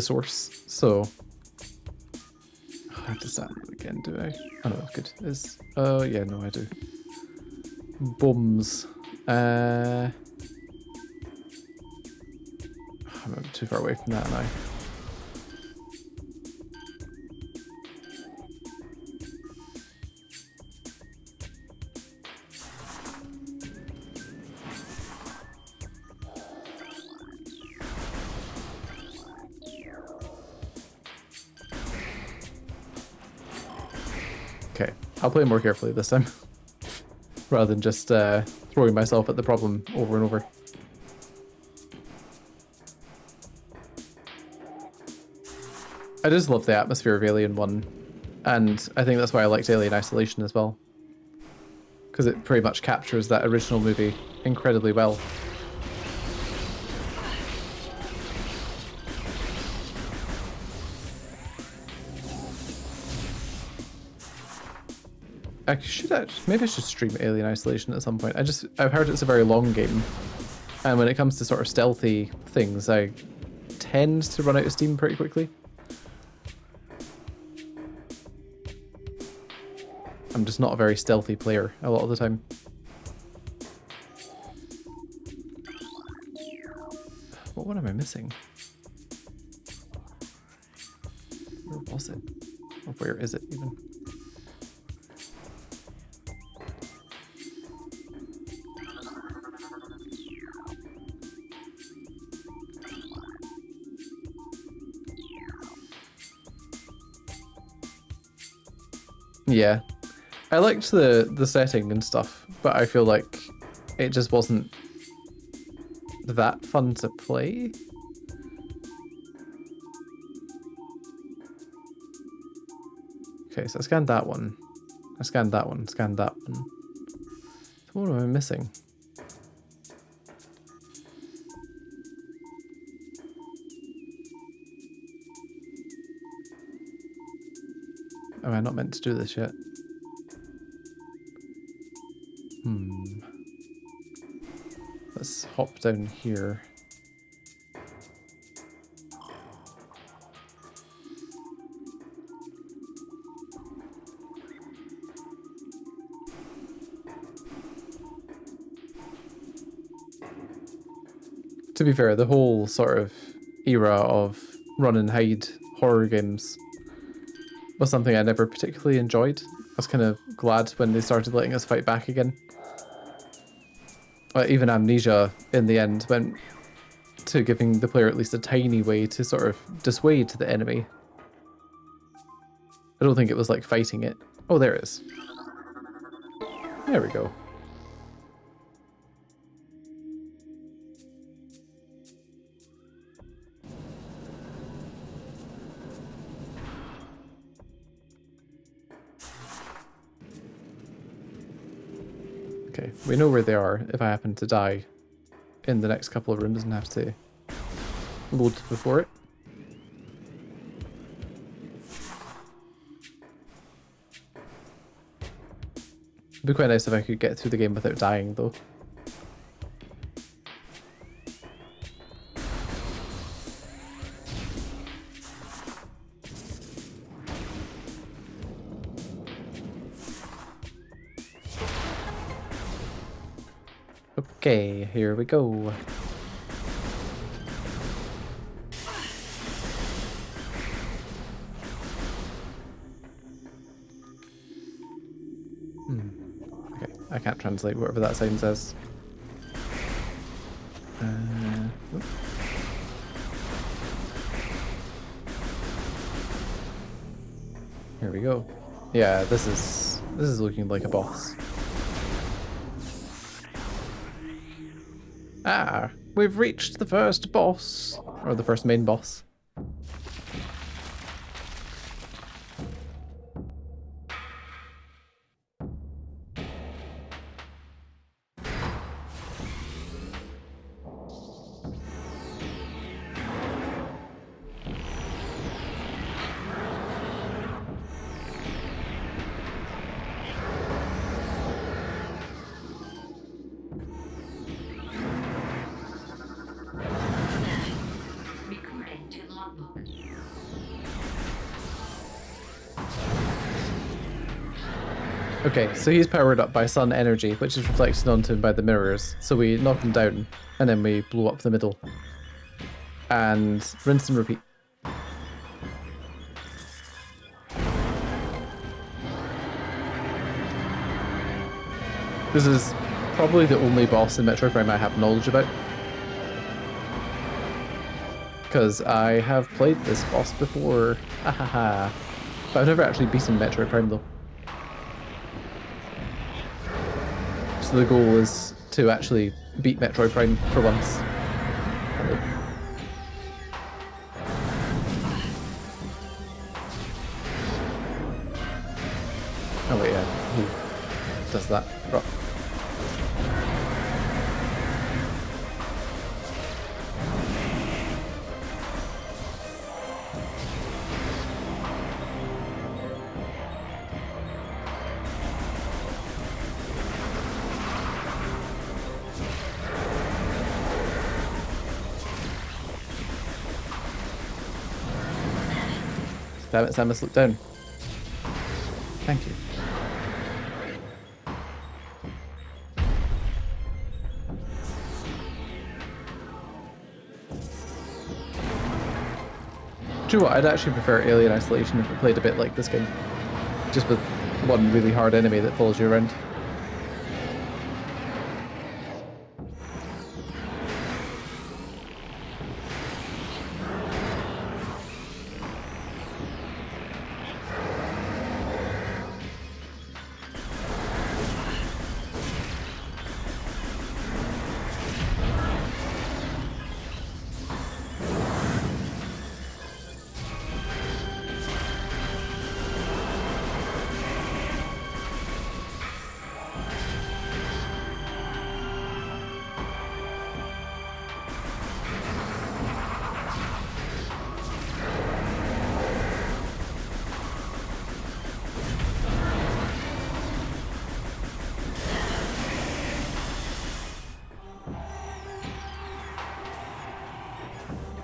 source. So how does that again? Do I? Oh no, good. Is oh yeah, no, I do. Bums. I'm too far away from that now. Okay, I'll play more carefully this time. Rather than just throwing myself at the problem over and over. I just love the atmosphere of Alien 1. And I think that's why I liked Alien Isolation as well. Because it pretty much captures that original movie incredibly well. Maybe I should stream Alien Isolation at some point. I've heard it's a very long game. And when it comes to sort of stealthy things, I tend to run out of steam pretty quickly. I'm just not a very stealthy player a lot of the time. What one am I missing? Where was it? Or where is it even? Yeah. I liked the setting and stuff, but I feel like it just wasn't that fun to play. Okay, so I scanned that one. I scanned that one, scanned that one. So what am I missing? Am I not meant to do this yet? Let's hop down here. To be fair, the whole sort of era of run and hide horror games was something I never particularly enjoyed. I was kind of glad when they started letting us fight back again. Even Amnesia, in the end, went to giving the player at least a tiny way to sort of dissuade the enemy. I don't think it was like fighting it. Oh, there it is. There we go. Okay, we know where they are if I happen to die in the next couple of rooms and have to load before it. It'd be quite nice if I could get through the game without dying, though. Okay, here we go. Okay, I can't translate whatever that sign says. Here we go. Yeah, this is looking like a boss. Ah, we've reached the first boss, or the first main boss. Okay, so he's powered up by sun energy, which is reflected onto him by the mirrors. So we knock him down, and then we blow up the middle. And rinse and repeat. This is probably the only boss in Metroid Prime I have knowledge about. Because I have played this boss before. But I've never actually beaten Metroid Prime though. So the goal is to actually beat Metroid Prime for once. Hello. Oh wait, yeah. Who does that? Right. Damn it, Samus, look down. Thank you. Do you know what? I'd actually prefer Alien Isolation if it played a bit like this game. Just with one really hard enemy that follows you around.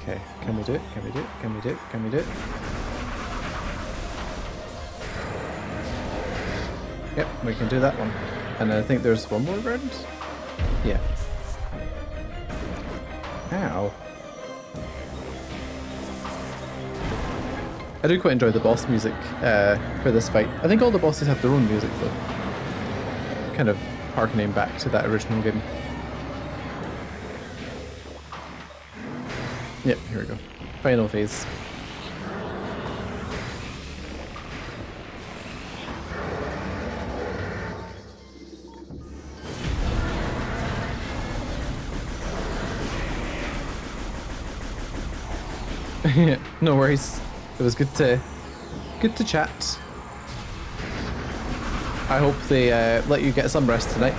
Okay, can we do it? Can we do it? Can we do it? Can we do it? Yep, we can do that one. And I think there's one more round? Yeah. Ow. I do quite enjoy the boss music for this fight. I think all the bosses have their own music though. Kind of harkening back to that original game. Yep, here we go. Final phase. Yeah, no worries. It was good to chat. I hope they let you get some rest tonight.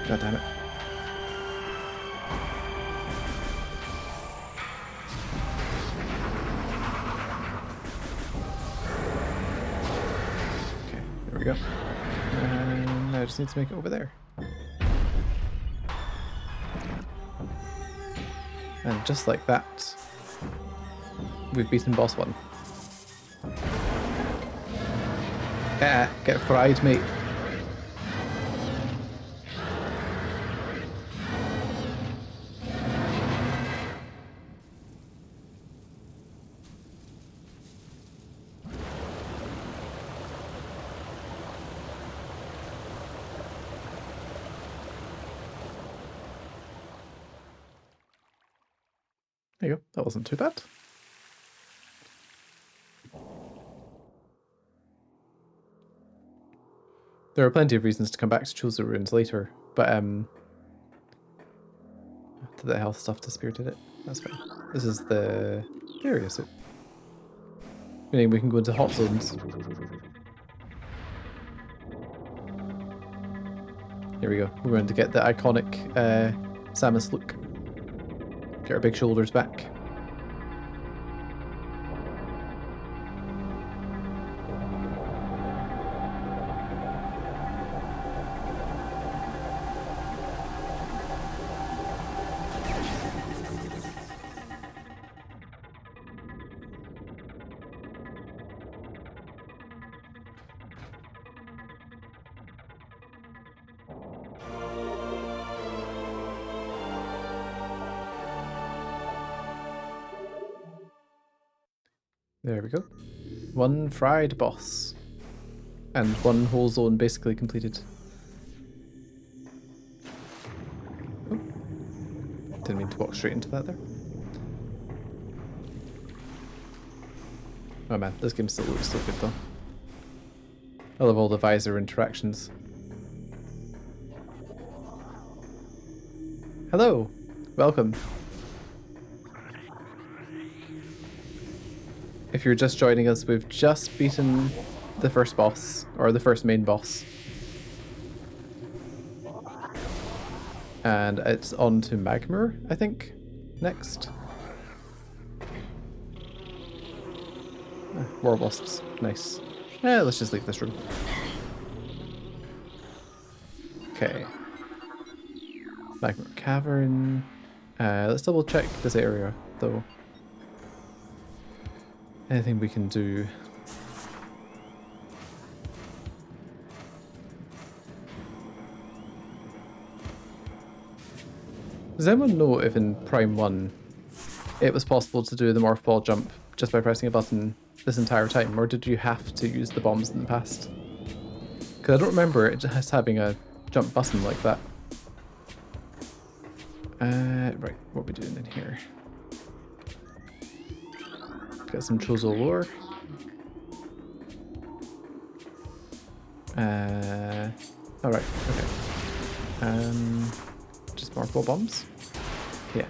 God damn it. Okay, there we go. And I just need to make it over there. And just like that, we've beaten boss 1. Get fried, mate. There you go. That wasn't too bad. There are plenty of reasons to come back to Choose Ruins later, but did the health stuff disappear, did it? That's fine. This is the area suit. Meaning we can go into hot zones. Here we go. We're going to get the iconic Samus look. Get our big shoulders back. There we go. One fried boss. And one whole zone basically completed. Oh. Didn't mean to walk straight into that there. Oh man, this game still looks so good though. I love all the visor interactions. Hello! Welcome. If you're just joining us, we've just beaten the first boss, or the first main boss. And it's on to Magmar, I think, next. War wasps, nice. Let's just leave this room. Okay. Magmar Cavern. Let's double check this area, though. Anything we can do? Does anyone know if in Prime 1 it was possible to do the Morph Ball jump just by pressing a button this entire time, or did you have to use the bombs in the past? Because I don't remember it just having a jump button like that. Right, what are we doing in here? Get some Chozo lore. Alright, okay. Just Morph Ball bombs? Yeah.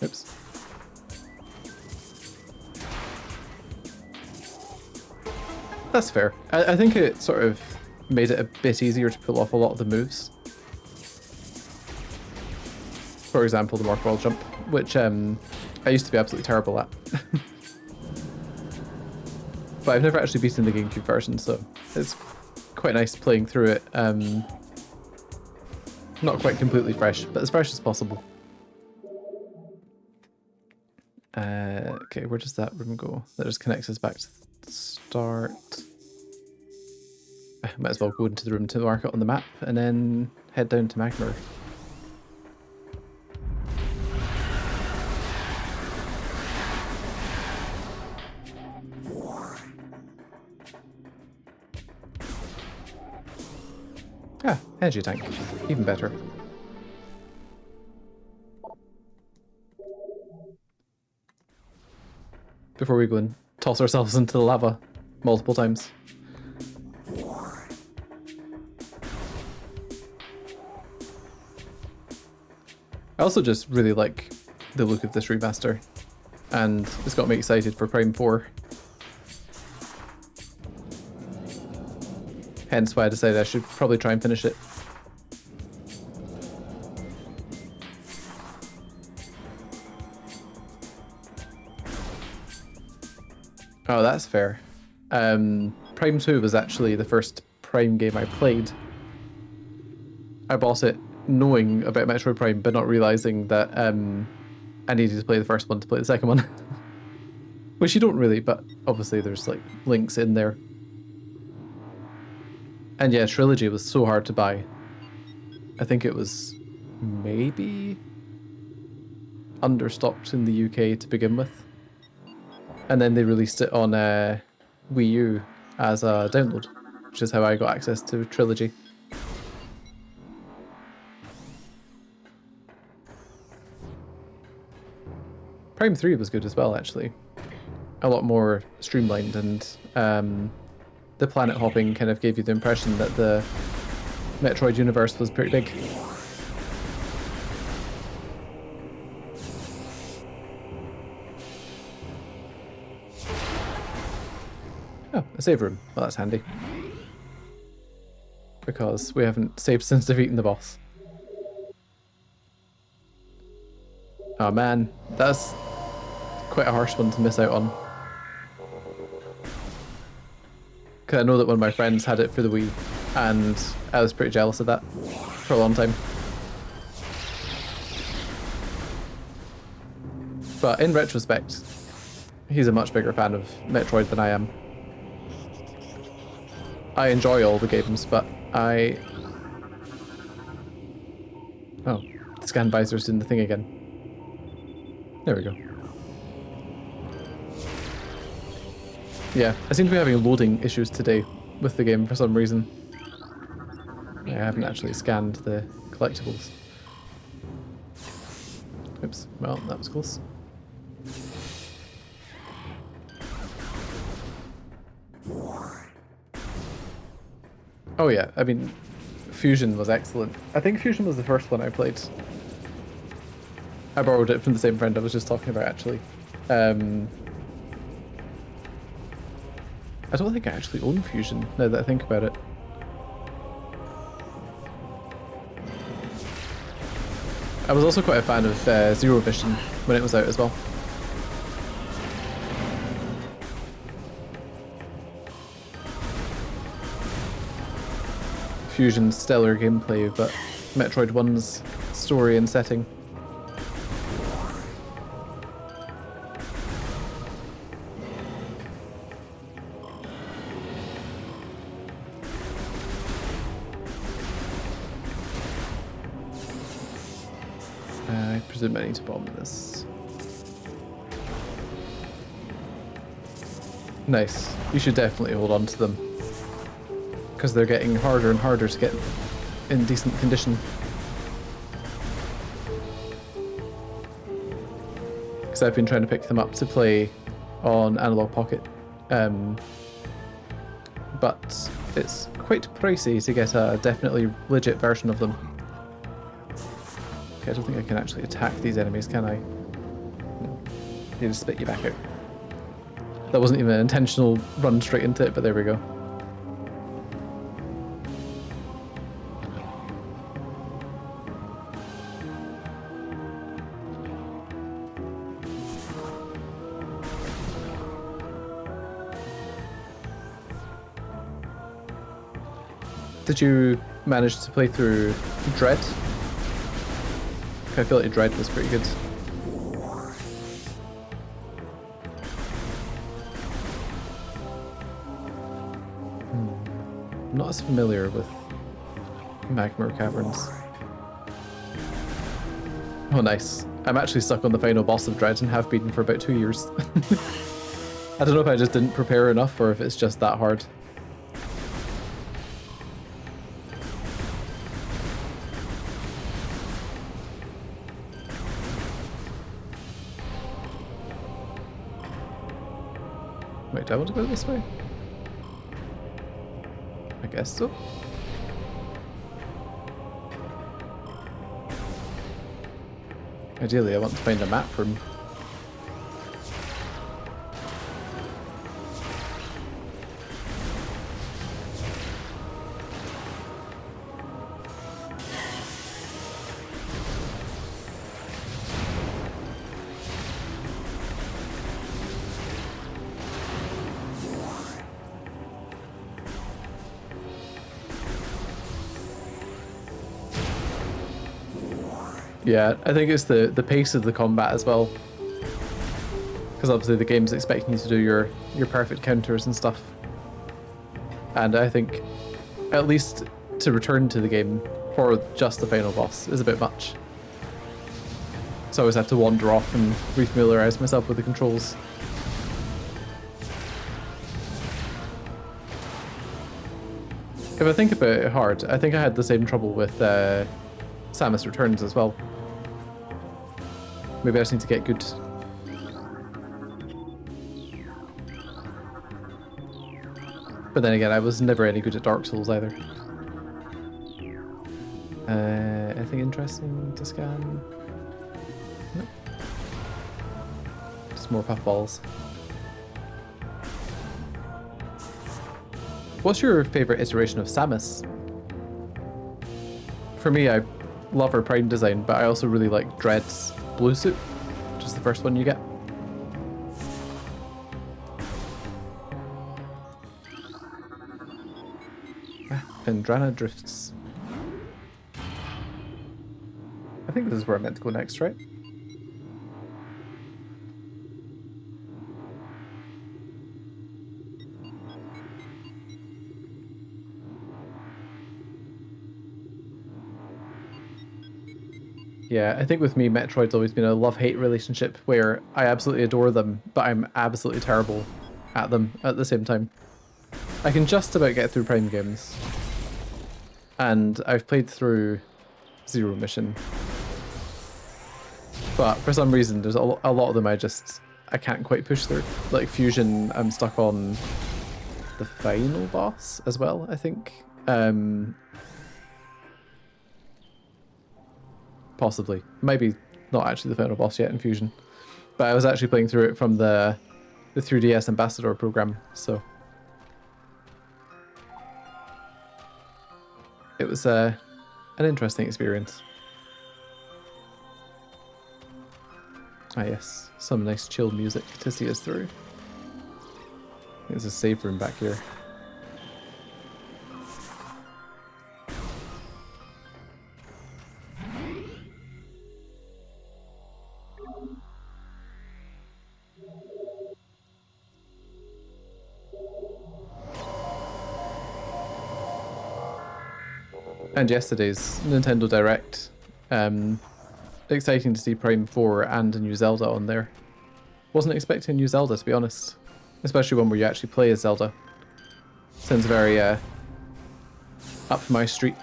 Oops. That's fair. I think it sort of made it a bit easier to pull off a lot of the moves. For example, the Morph Ball jump, which I used to be absolutely terrible at. But I've never actually beaten the GameCube version, so it's quite nice playing through it. Not quite completely fresh, but as fresh as possible. Okay, where does that room go? That just connects us back to the start. I might as well go into the room to mark it on the map and then head down to Magmar. Ah, energy tank. Even better. Before we go and toss ourselves into the lava multiple times. I also just really like the look of this remaster, and it's got me excited for Prime 4. Hence why I decided I should probably try and finish it. Oh, that's fair. Prime 2 was actually the first Prime game I played. I bought it knowing about Metroid Prime, but not realising that I needed to play the first one to play the second one. Which you don't really, but obviously there's like links in there. And yeah, Trilogy was so hard to buy. I think it was maybe understocked in the UK to begin with. And then they released it on Wii U as a download, which is how I got access to Trilogy. Prime 3 was good as well, actually. A lot more streamlined, and the planet hopping kind of gave you the impression that the Metroid universe was pretty big. Oh, a save room. Well, that's handy. Because we haven't saved since defeating the boss. Oh man, that's quite a harsh one to miss out on. Because I know that one of my friends had it for the Wii, and I was pretty jealous of that for a long time. But in retrospect, he's a much bigger fan of Metroid than I am. I enjoy all the games, but I Oh, the scan visor's doing the thing again. There we go. Yeah, I seem to be having loading issues today with the game for some reason. I haven't actually scanned the collectibles. Oops, well, that was close. Oh yeah, I mean, Fusion was excellent. I think Fusion was the first one I played. I borrowed it from the same friend I was just talking about, actually. I don't think I actually own Fusion, now that I think about it. I was also quite a fan of Zero Vision when it was out as well. Fusion's stellar gameplay, but Metroid 1's story and setting. I presume I need to bomb this. Nice. You should definitely hold on to them, because they're getting harder and harder to get in decent condition. Because I've been trying to pick them up to play on Analog Pocket, but it's quite pricey to get a definitely legit version of them. Okay, I don't think I can actually attack these enemies, can I? No. They just spit you back out. That wasn't even an intentional run straight into it, but there we go. Did you manage to play through Dread? I feel like Dread was pretty good. I'm not as familiar with Magma Caverns. Oh nice. I'm actually stuck on the final boss of Dread and have been for about 2 years. I don't know if I just didn't prepare enough or if it's just that hard. Wait, do I want to go this way? I guess so. Ideally, I want to find a map room. Yeah, I think it's the pace of the combat as well. Because obviously the game's expecting you to do your perfect counters and stuff. And I think, at least to return to the game for just the final boss is a bit much. So I always have to wander off and refamiliarize myself with the controls. If I think about it hard, I think I had the same trouble with Samus Returns as well. Maybe I just need to get good. But then again, I was never any good at Dark Souls either. Anything interesting to scan? Nope. Just more puffballs. What's your favourite iteration of Samus? For me, I love her Prime design, but I also really like Dread's blue suit, which is the first one you get. Pendrana Drifts. I think this is where I'm meant to go next, right? Yeah, I think with me, Metroid's always been a love-hate relationship where I absolutely adore them, but I'm absolutely terrible at them at the same time. I can just about get through Prime games, and I've played through Zero Mission, but for some reason there's a lot of them I can't quite push through. Like Fusion, I'm stuck on the final boss as well, I think. Possibly. Maybe not actually the final boss yet in Fusion. But I was actually playing through it from the 3DS Ambassador program, so it was an interesting experience. Ah yes, some nice chill music to see us through. There's a save room back here. And yesterday's Nintendo Direct. Exciting to see Prime 4 and a new Zelda on there. Wasn't expecting new Zelda, to be honest. Especially one where you actually play as Zelda. Sounds very up my street.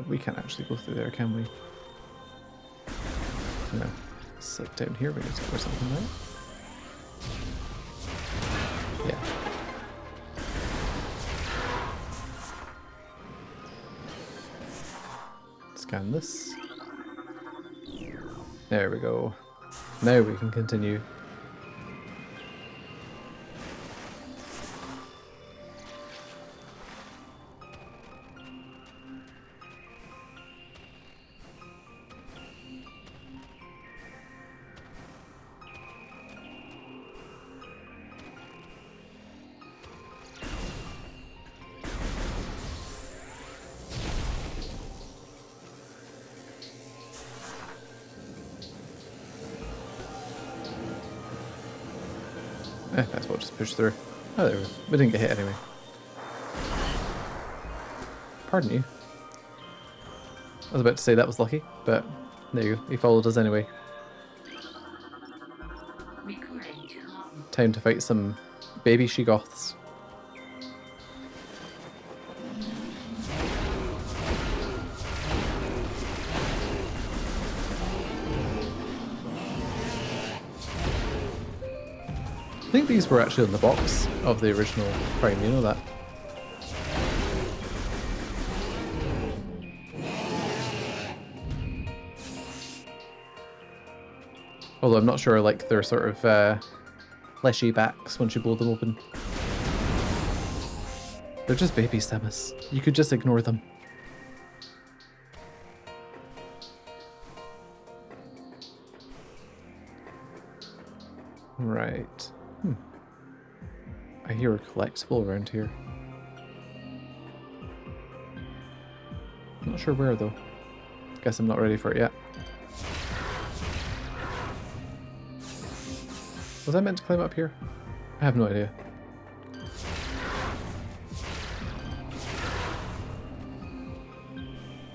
We can't actually go through there, can we? No. It's like down here we need to go or something, right? Yeah. Scan this. There we go. Now we can continue. That's what, just push through. Oh, there we go. We didn't get hit anyway. Pardon you. I was about to say that was lucky, but there you go. He followed us anyway. Time to fight some baby she-goths. I think these were actually in the box of the original Prime, you know that? Although I'm not sure, like, they're sort of fleshy backs once you blow them open. They're just baby Samus. You could just ignore them. Right. I hear a collectible around here. Not sure where though. Guess I'm not ready for it yet. Was I meant to climb up here? I have no idea.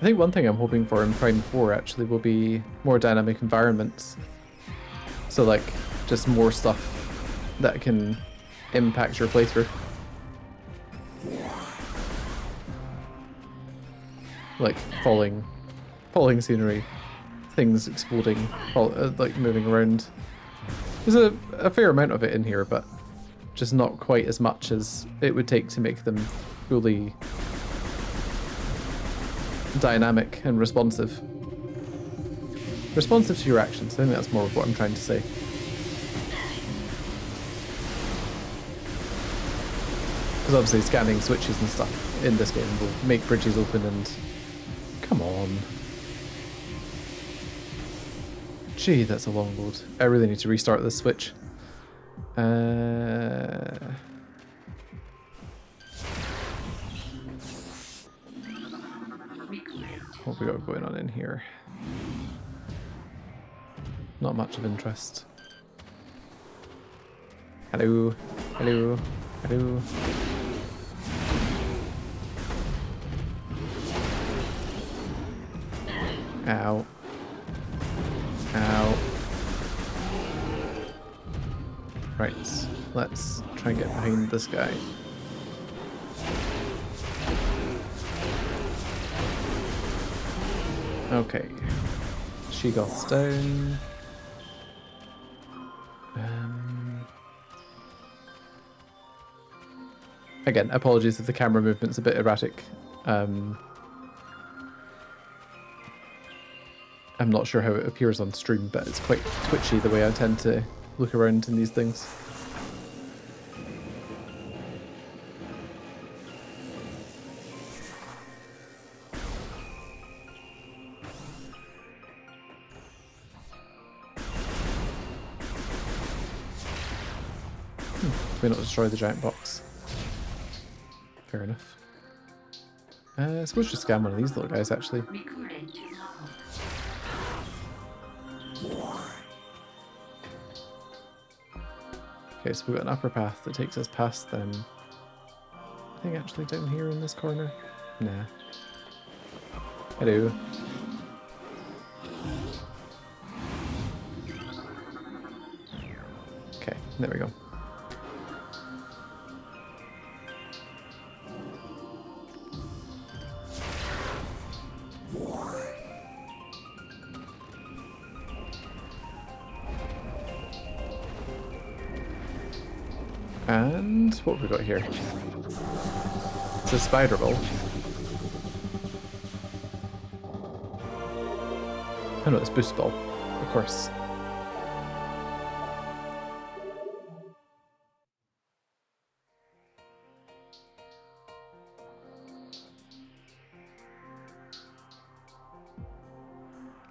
I think one thing I'm hoping for in Prime 4 actually will be more dynamic environments. So like, just more stuff that can impact your playthrough. Like falling scenery, things exploding, like moving around. There's a fair amount of it in here, but just not quite as much as it would take to make them fully dynamic and responsive. Responsive to your actions, I think that's more of what I'm trying to say. Because obviously scanning switches and stuff in this game will make bridges open and... Come on. Gee, that's a long load. I really need to restart this switch. What have we got going on in here? Not much of interest. Hello, hello, hello. Ow. Ow. Right, let's try and get behind this guy. Okay. She-Goth's down. Again, apologies if the camera movement's a bit erratic. I'm not sure how it appears on stream, but it's quite twitchy the way I tend to look around in these things. May not destroy the giant box. Fair enough. I suppose just scam one of these little guys, actually. Recording to level. Okay, so we've got an upper path that takes us past them. I think actually down here in this corner? Nah. Hello. Okay, there we go. And what have we got here? It's a spider ball. Oh no, it's boost ball, of course.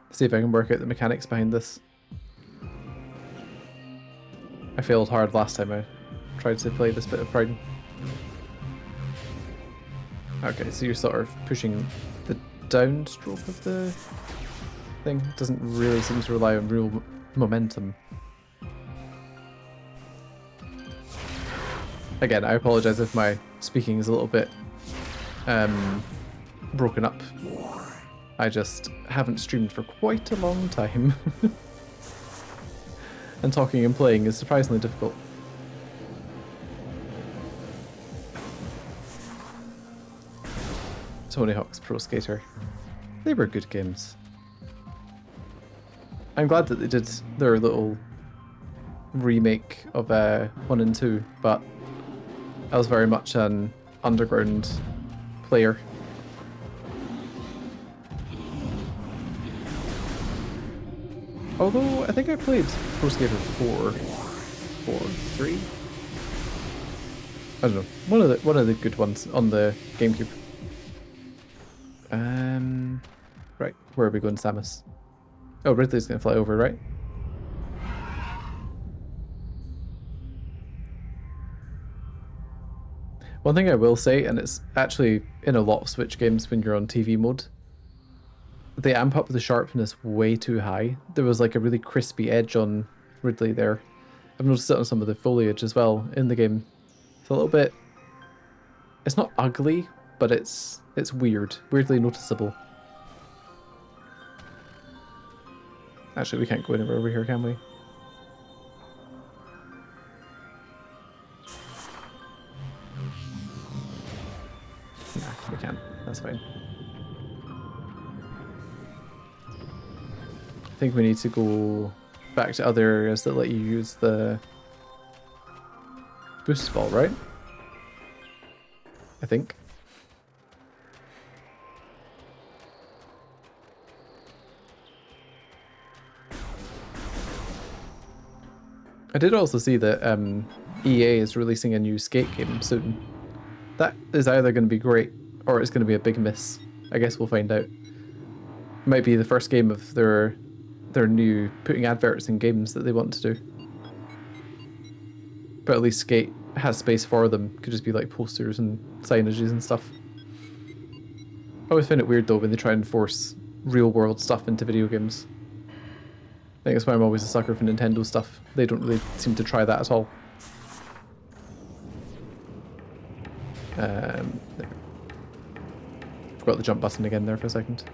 See if I can work out the mechanics behind this. I failed hard last time I tried to play this bit of Prime. Okay, so you're sort of pushing the downstroke of the thing. Doesn't really seem to rely on real momentum. Again, I apologize if my speaking is a little bit broken up. I just haven't streamed for quite a long time. And talking and playing is surprisingly difficult. Tony Hawk's Pro Skater. They were good games. I'm glad that they did their little remake of 1 and 2, but I was very much an underground player. Although, I think I played Pro Skater 4, 3? I don't know. One of the good ones on the GameCube. Right, where are we going, Samus? Oh, Ridley's gonna fly over, right? One thing I will say, and it's actually in a lot of Switch games when you're on TV mode, they amp up the sharpness way too high. There was like a really crispy edge on Ridley there. I've noticed it on some of the foliage as well in the game. It's a little bit... It's not ugly, but it's weird. Weirdly noticeable. Actually, we can't go anywhere over here, can we? Nah, we can't. That's fine. I think we need to go back to other areas that let you use the boost ball, right? I think. I did also see that EA is releasing a new skate game soon. That is either going to be great or it's going to be a big miss. I guess we'll find out. It might be the first game of their new putting adverts in games that they want to do. But at least Skate has space for them. Could just be like posters and signages and stuff. I always find it weird though when they try and force real world stuff into video games. I think that's why I'm always a sucker for Nintendo stuff. They don't really seem to try that at all. Forgot the jump button again there for a second.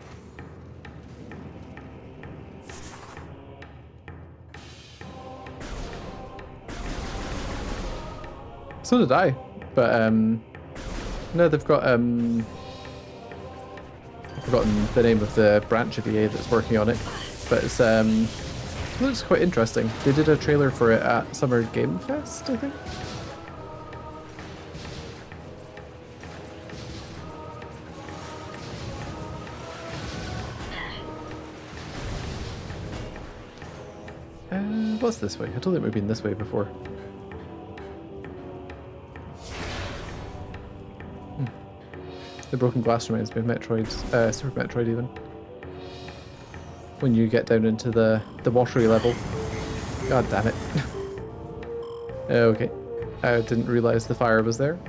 So did I, but no, they've got I've forgotten the name of the branch of EA that's working on it, but it's it looks quite interesting. They did a trailer for it at Summer Game Fest, I think. What's this way? I don't think we've been this way before. The broken glass reminds me of Metroid, Super Metroid even. When you get down into the watery level. God damn it. Okay. I didn't realise the fire was there.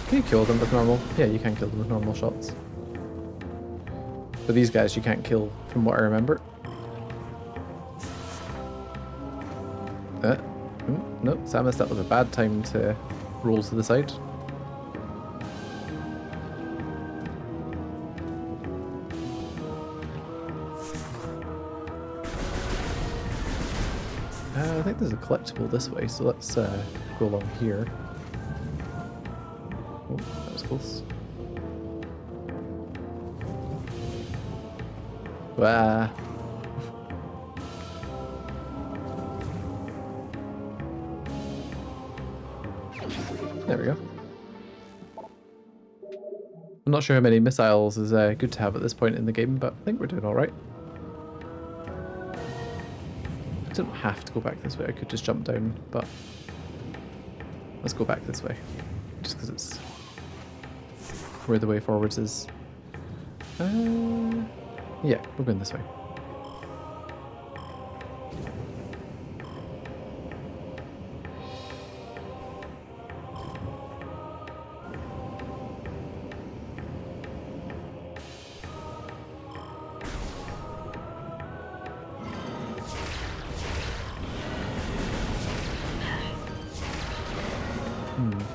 Can you kill them with normal? Yeah, you can kill them with normal shots. But these guys you can't kill from what I remember. No, Samus, that was a bad time to roll to the side. I think there's a collectible this way, so let's go along here. Oh, that was close. Wah. There we go. I'm not sure how many missiles is good to have at this point in the game, but I think we're doing alright. I don't have to go back this way, I could just jump down, but let's go back this way. Just because it's where the way forwards is. Yeah, we're going this way.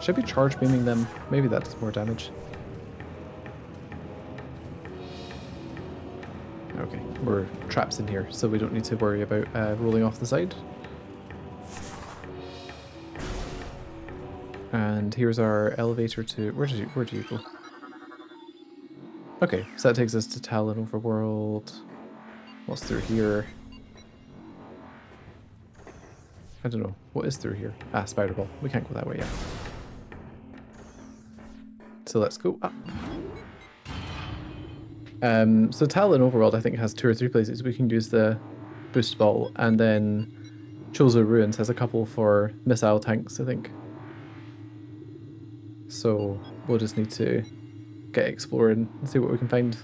Should I be charge beaming them? Maybe that does more damage. Okay, we're traps in here, so we don't need to worry about rolling off the side. And here's our elevator to... Where do you go? Okay, so that takes us to Talon Overworld. What's through here? I don't know. What is through here? Ah, Spider Ball. We can't go that way yet. So let's go up. So Talon Overworld, I think, has 2 or 3 places we can use the boost ball, and then Chozo Ruins has a couple for missile tanks, I think. So we'll just need to get exploring and see what we can find.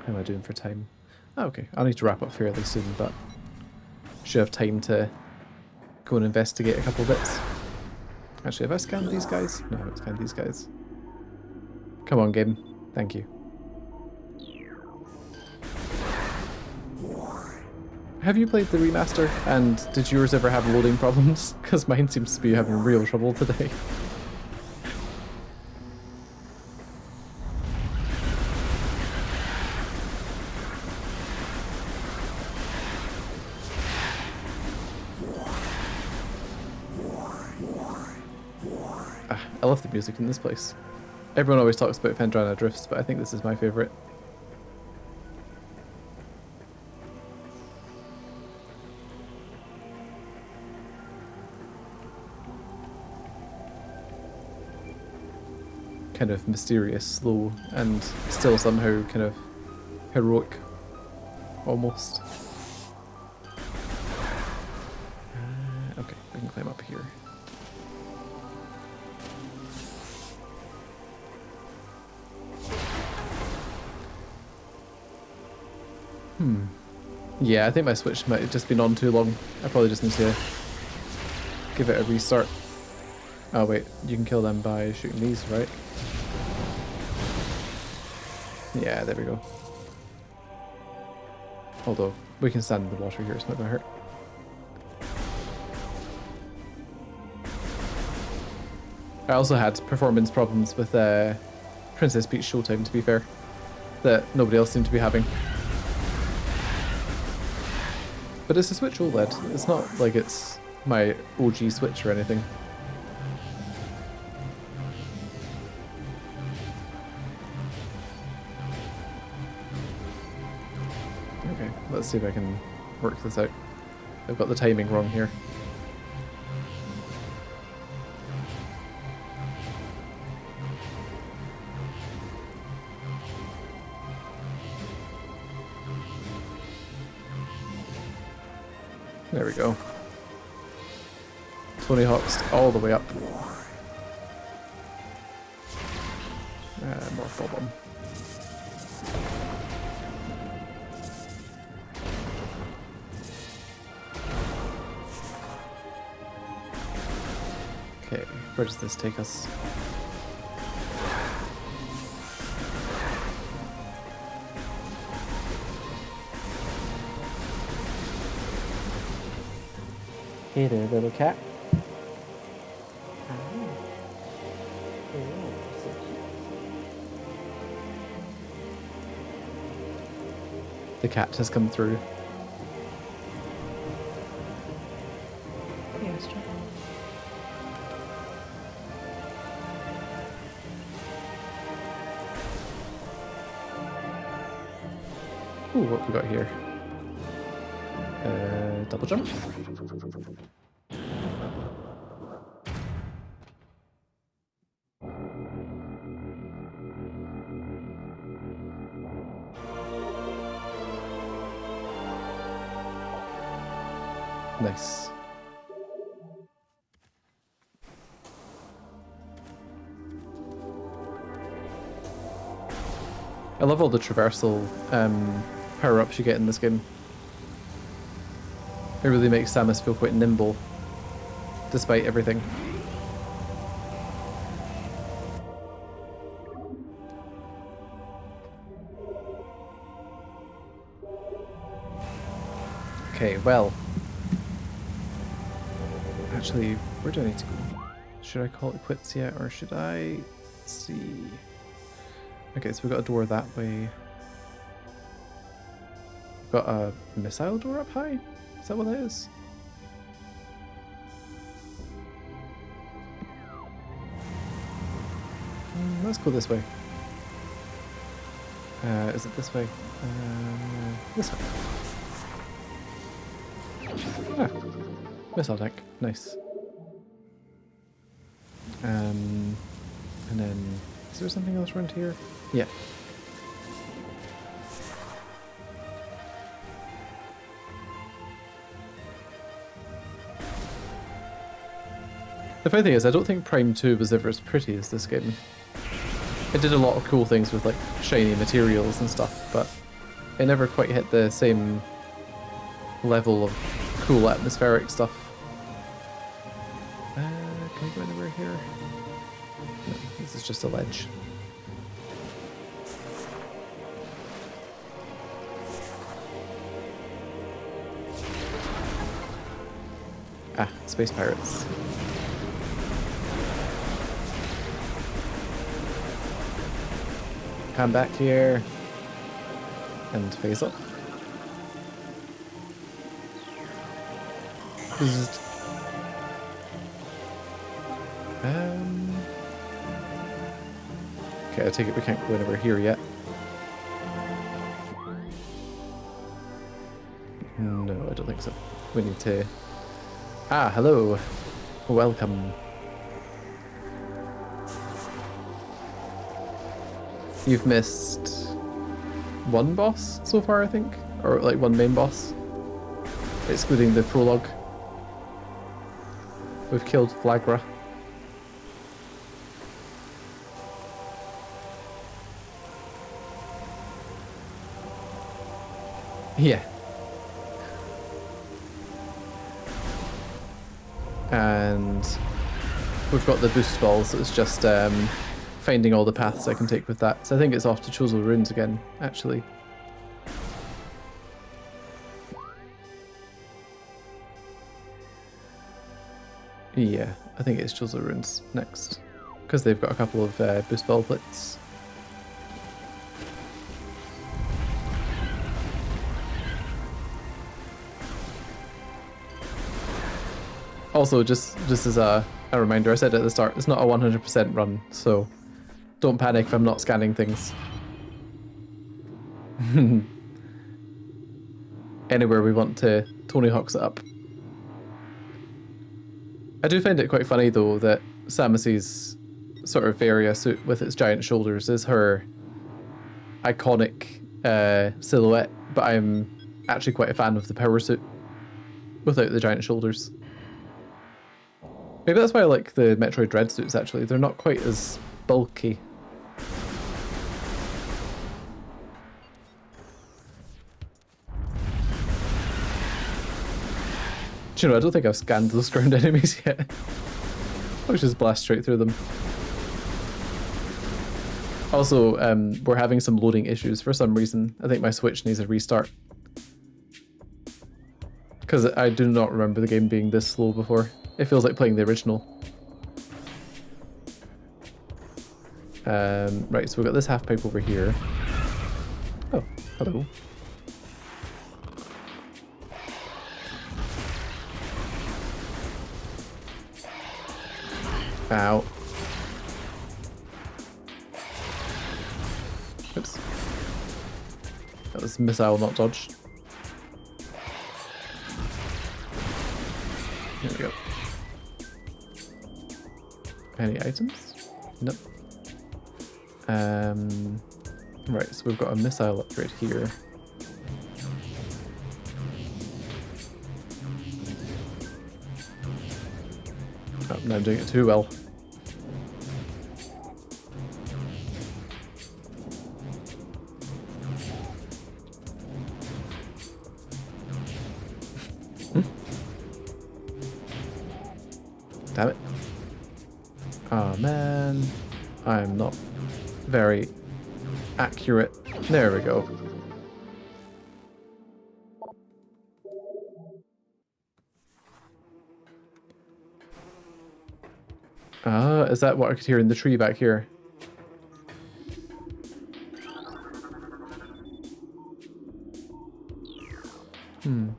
How am I doing for time? Oh, okay, I'll need to wrap up fairly soon, but should have time to go and investigate a couple bits. Actually, have I scanned these guys? No, I haven't scanned these guys. Come on, game. Thank you. Have you played the remaster, and did yours ever have loading problems? Because mine seems to be having real trouble today. I love the music in this place. Everyone always talks about Phendrana Drifts, but I think this is my favourite. Kind of mysterious, slow, and still somehow kind of heroic, almost. Okay, we can climb up here. Yeah, I think my Switch might have just been on too long. I probably just need to give it a restart. Oh wait, you can kill them by shooting these, right? Yeah, there we go. Although, we can stand in the water here, it's not gonna hurt. I also had performance problems with Princess Peach Showtime, to be fair, that nobody else seemed to be having. But it's a Switch OLED. It's not like it's my OG Switch or anything. Okay, let's see if I can work this out. I've got the timing wrong here. There we go. Tony Hawk's all the way up. More full bomb. Okay, where does this take us? Hey there, little cat. The cat has come through. Yes, Jack. Ooh, what have we got here? Double jump. Nice. I love all the traversal power-ups you get in this game. It really makes Samus feel quite nimble, despite everything. Okay, well. Actually, where do I need to go? Should I call it quits yet, or should I see? Okay, so we've got a door that way. We've got a missile door up high? Is that what that is? Let's go this way. Is it this way? This way. Ah, missile tank. Nice. And then, is there something else around here? Yeah. The funny thing is, I don't think Prime 2 was ever as pretty as this game. It did a lot of cool things with like shiny materials and stuff, but it never quite hit the same level of cool atmospheric stuff. Can I go anywhere here? No, this is just a ledge. Ah, space pirates. Come back here and face up. Bzzzt. Okay, I take it we can't go anywhere here yet. No, I don't think so. We need to... Ah, hello. Welcome. You've missed one boss so far, I think? Or like one main boss? Excluding the prologue. We've killed Flagra. Yeah. And we've got the boost balls, so it's just finding all the paths I can take with that. So I think it's off to Chozo Ruins again, actually. Yeah, I think it's Chosen Runes next. Because they've got a couple of boost ball blitz. Also, just as a reminder, I said at the start, it's not a 100% run, so don't panic if I'm not scanning things. Anywhere we want to Tony Hawk's it up. I do find it quite funny though that Samus's sort of Varia suit with its giant shoulders is her iconic silhouette, but I'm actually quite a fan of the power suit without the giant shoulders. Maybe that's why I like the Metroid Dread suits actually, they're not quite as bulky. Do you know, I don't think I've scanned those ground enemies yet. I'll just blast straight through them. Also, we're having some loading issues for some reason. I think my Switch needs a restart. Because I do not remember the game being this slow before. It feels like playing the original. Right, so we've got this half pipe over here. Oh, hello. Ow. Oops. That was missile, not dodge. There we go. Any items? Nope. Right, so we've got a missile upgrade here. Oh, now I'm doing it too well. Damn it. Oh man, I'm not very accurate. There we go. Ah, is that what I could hear in the tree back here? Hmm.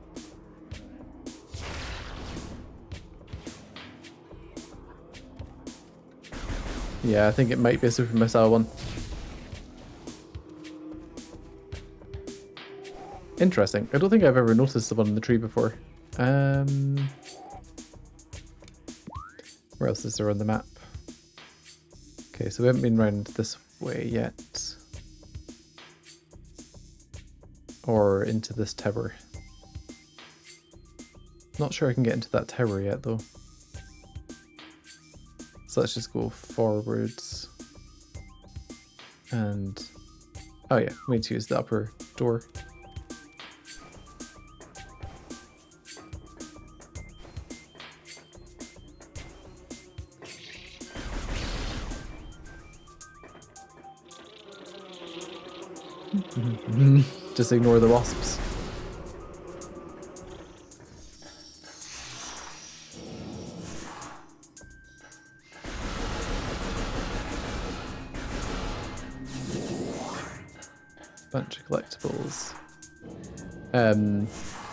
Yeah, I think it might be a super missile one. Interesting. I don't think I've ever noticed the one in the tree before. Where else is there on the map? Okay, so we haven't been round this way yet. Or into this tower. Not sure I can get into that tower yet though. So let's just go forwards. And... oh yeah, we need to use the upper door. Just ignore the wasps. Bunch of collectibles.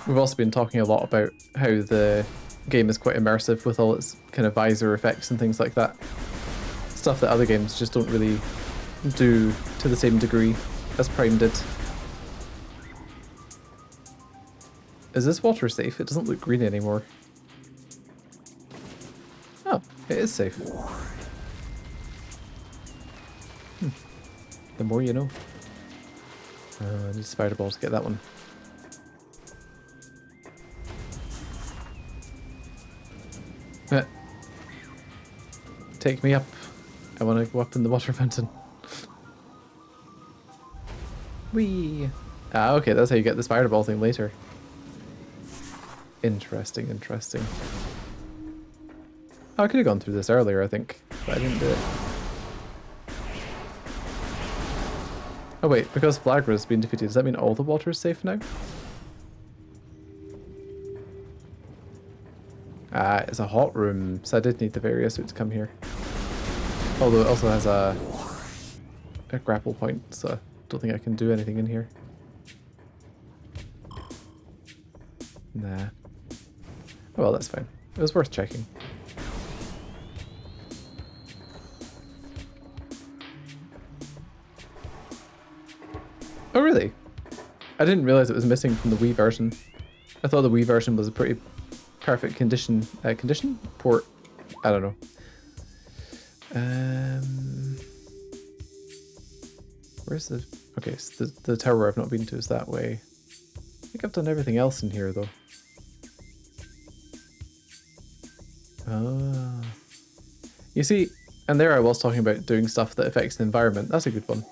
We've also been talking a lot about how the game is quite immersive with all its kind of visor effects and things like that. Stuff that other games just don't really do to the same degree as Prime did. Is this water safe? It doesn't look green anymore. Oh, it is safe. The more you know. I need spider balls to get that one. Take me up. I want to go up in the water fountain. Whee! Ah, okay, that's how you get the spider ball thing later. Interesting, interesting. Oh, I could have gone through this earlier, I think, but I didn't do it. Oh wait, because Flagra's been defeated, does that mean all the water is safe now? It's a hot room, so I did need the various suit to come here. Although it also has a grapple point, so I don't think I can do anything in here. Nah. Oh, well, that's fine. It was worth checking. Oh, really? I didn't realize it was missing from the Wii version. I thought the Wii version was a pretty perfect condition port. I don't know. Where's the... Okay, so the tower I've not been to is that way. I think I've done everything else in here, though. Ah. You see, and there I was talking about doing stuff that affects the environment. That's a good one.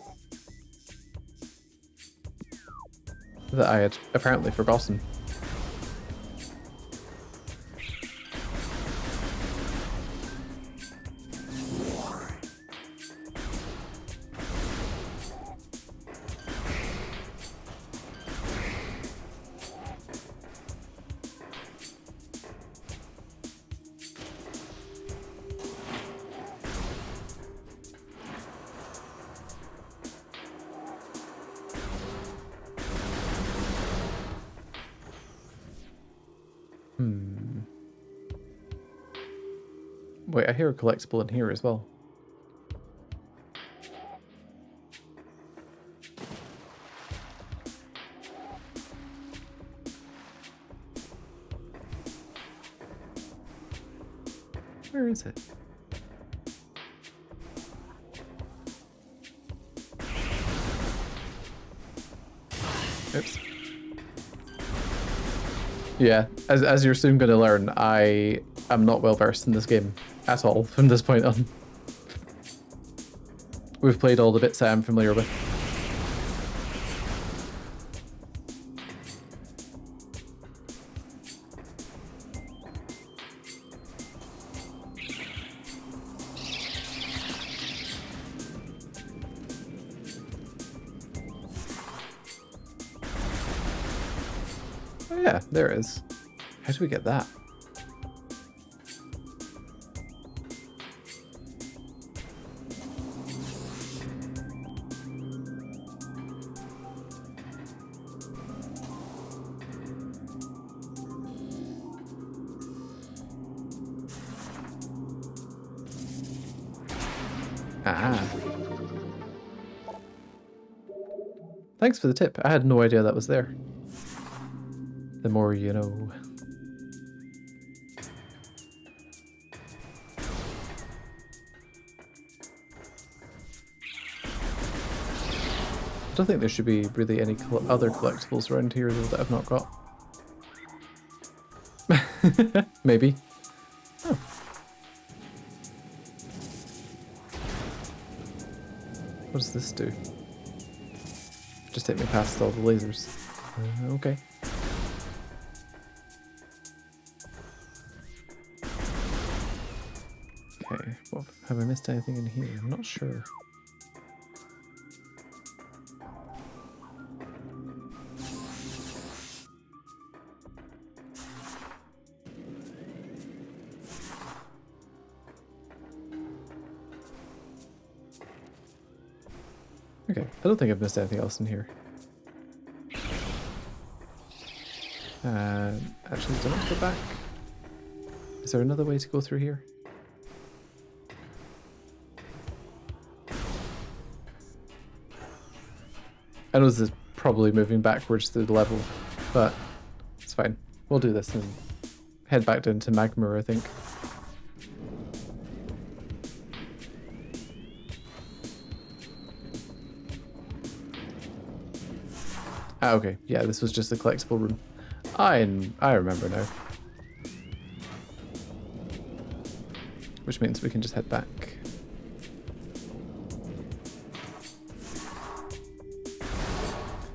That I had apparently forgotten. Wait, I hear a collectible in here as well. Where is it? Oops. Yeah, as you're soon going to learn, I am not well versed in this game at all from this point on. We've played all the bits I am familiar with. Oh yeah, there it is. How do we get that? Ah. Thanks for the tip. I had no idea that was there. The more you know. I don't think there should be really any other collectibles around here though that I've not got. Maybe. Oh. What does this do? Just take me past all the lasers. Okay. Okay, well, have I missed anything in here? I'm not sure. Okay, I don't think I've missed anything else in here. Actually, do I want to go back? Is there another way to go through here? I know this is probably moving backwards through the level, but it's fine. We'll do this and head back down to Magma, I think. Ah, okay. Yeah, this was just a collectible room. I remember now. Which means we can just head back.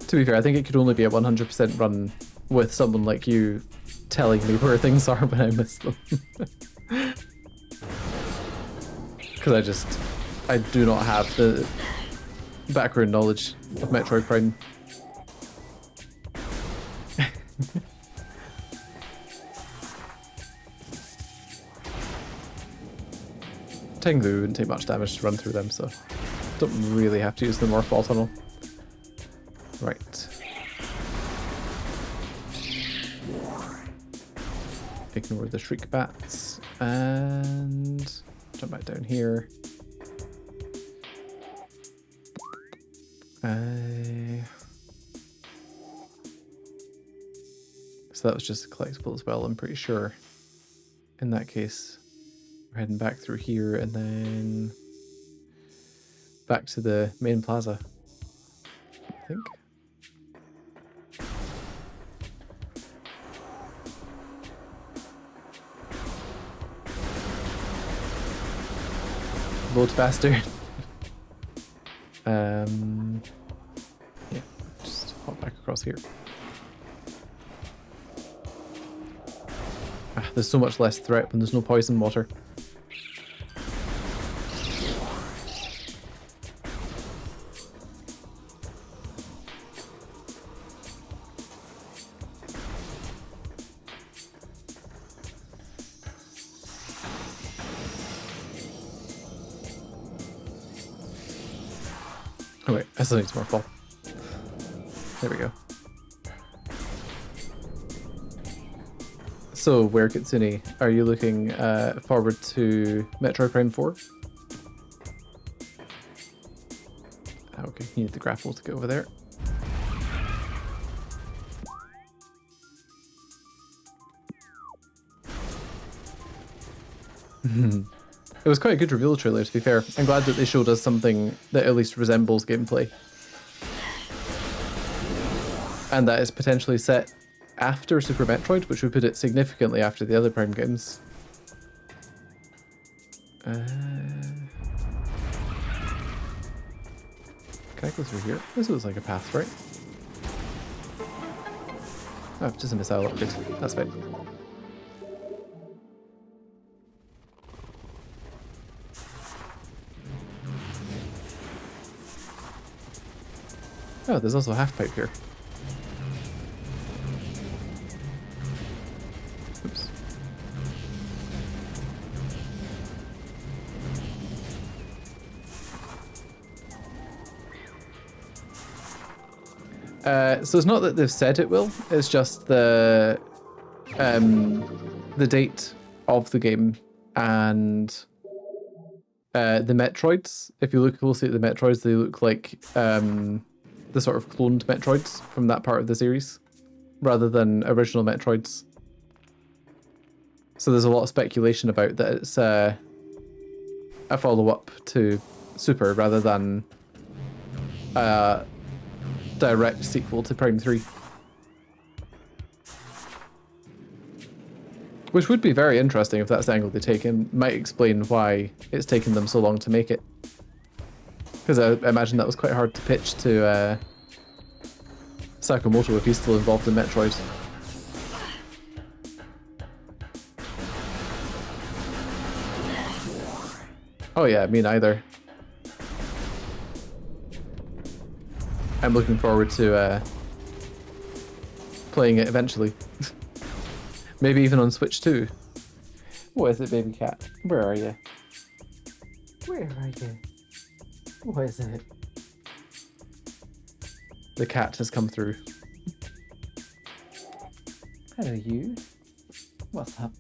To be fair, I think it could only be a 100% run with someone like you telling me where things are when I miss them. Because I do not have the background knowledge of Metroid Prime. technically we wouldn't take much damage to run through them, so don't really have to use the Morph Ball Tunnel. Right. Ignore the Shriek Bats, and jump back down here. So that was just a collectible as well, I'm pretty sure. In that case, we're heading back through here and then back to the main plaza, I think. Load faster. Yeah, just hop back across here. Ah, there's so much less threat when there's no poison water. Oh wait, I still need some more fall. There we go. So, where, Kitsune, are you looking forward to Metroid Prime 4? Okay, you need the grapple to go over there. It was quite a good reveal trailer, to be fair. I'm glad that they showed us something that at least resembles gameplay. And that is potentially set after Super Metroid, which would put it significantly after the other Prime games. Can I go through here? This looks like a path, right? Oh, just a missile upgrade. That's fine. Oh, there's also a half pipe here. Oops. So it's not that they've said it will, it's just the date of the game and the Metroids. If you look closely at the Metroids, they look like the sort of cloned Metroids from that part of the series, rather than original Metroids. So there's a lot of speculation about that it's a follow-up to Super rather than a direct sequel to Prime 3. Which would be very interesting if that's the angle they take, and might explain why it's taken them so long to make it. Because I imagine that was quite hard to pitch to Sakamoto if he's still involved in Metroid. Oh yeah, me neither. I'm looking forward to playing it eventually. Maybe even on Switch too. What is it, baby cat? Where are you? Where are you? What is it? The cat has come through. Hello, you. What's up?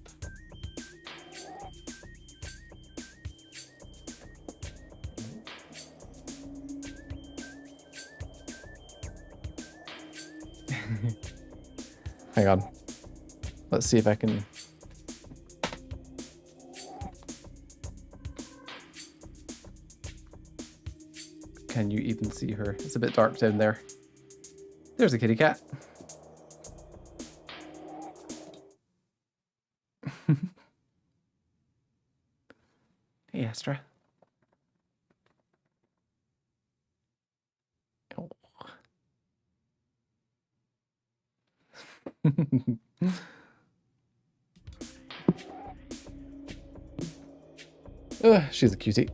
Hang on. Let's see if I can... Can you even see her? It's a bit dark down there. There's a kitty cat. Hey, Astra. Oh. She's a cutie.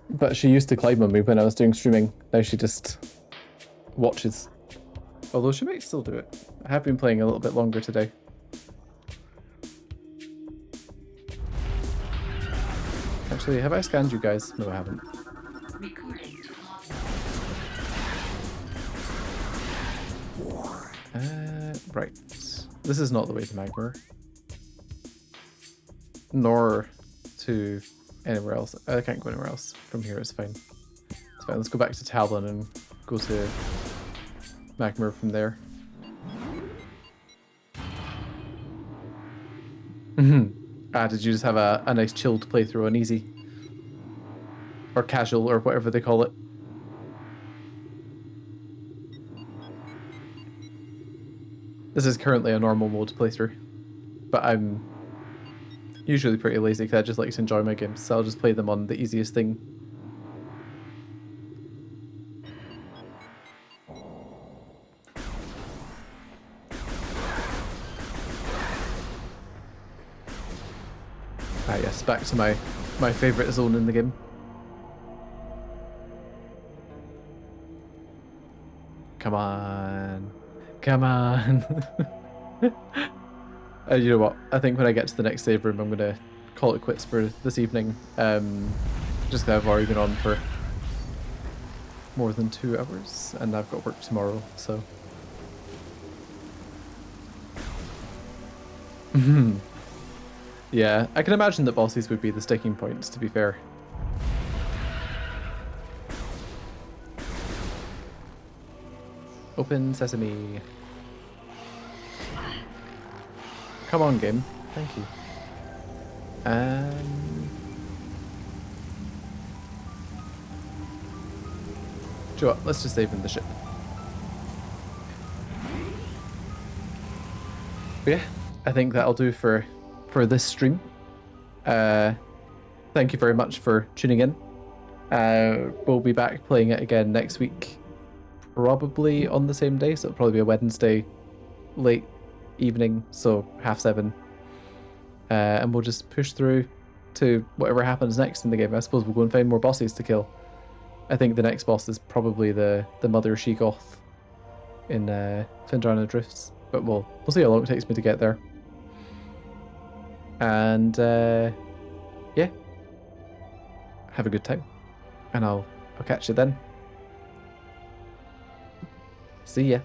But she used to climb on me when I was doing streaming. Now she just watches. Although she might still do it. I have been playing a little bit longer today. Actually, have I scanned you guys? No, I haven't. Recording to login. Right. This is not the way to Magmar. Nor to anywhere else. I can't go anywhere else from here, it's fine. It's fine, let's go back to Talon and go to Magmar from there. Did you just have a nice chilled playthrough on easy? Or casual, or whatever they call it? This is currently a normal mode playthrough, but I'm usually pretty lazy because I just like to enjoy my games, so I'll just play them on the easiest thing. Ah yes, back to my favourite zone in the game. Come on. Come on. You know what? I think when I get to the next save room, I'm going to call it quits for this evening. Just because I've already been on for more than 2 hours, and I've got work tomorrow, so... Yeah, I can imagine that bosses would be the sticking points, to be fair. Open sesame. Come on, game. Thank you. Do you know what? Let's just save in the ship. But yeah, I think that'll do for this stream. Thank you very much for tuning in. We'll be back playing it again next week, probably on the same day, so it'll probably be a Wednesday late evening, so 7:30. And we'll just push through to whatever happens next in the game. I suppose we'll go and find more bosses to kill. I think the next boss is probably the Mother She-Goth in Phendrana Drifts, but we'll see how long it takes me to get there. And yeah, have a good time, and I'll catch you then. See ya.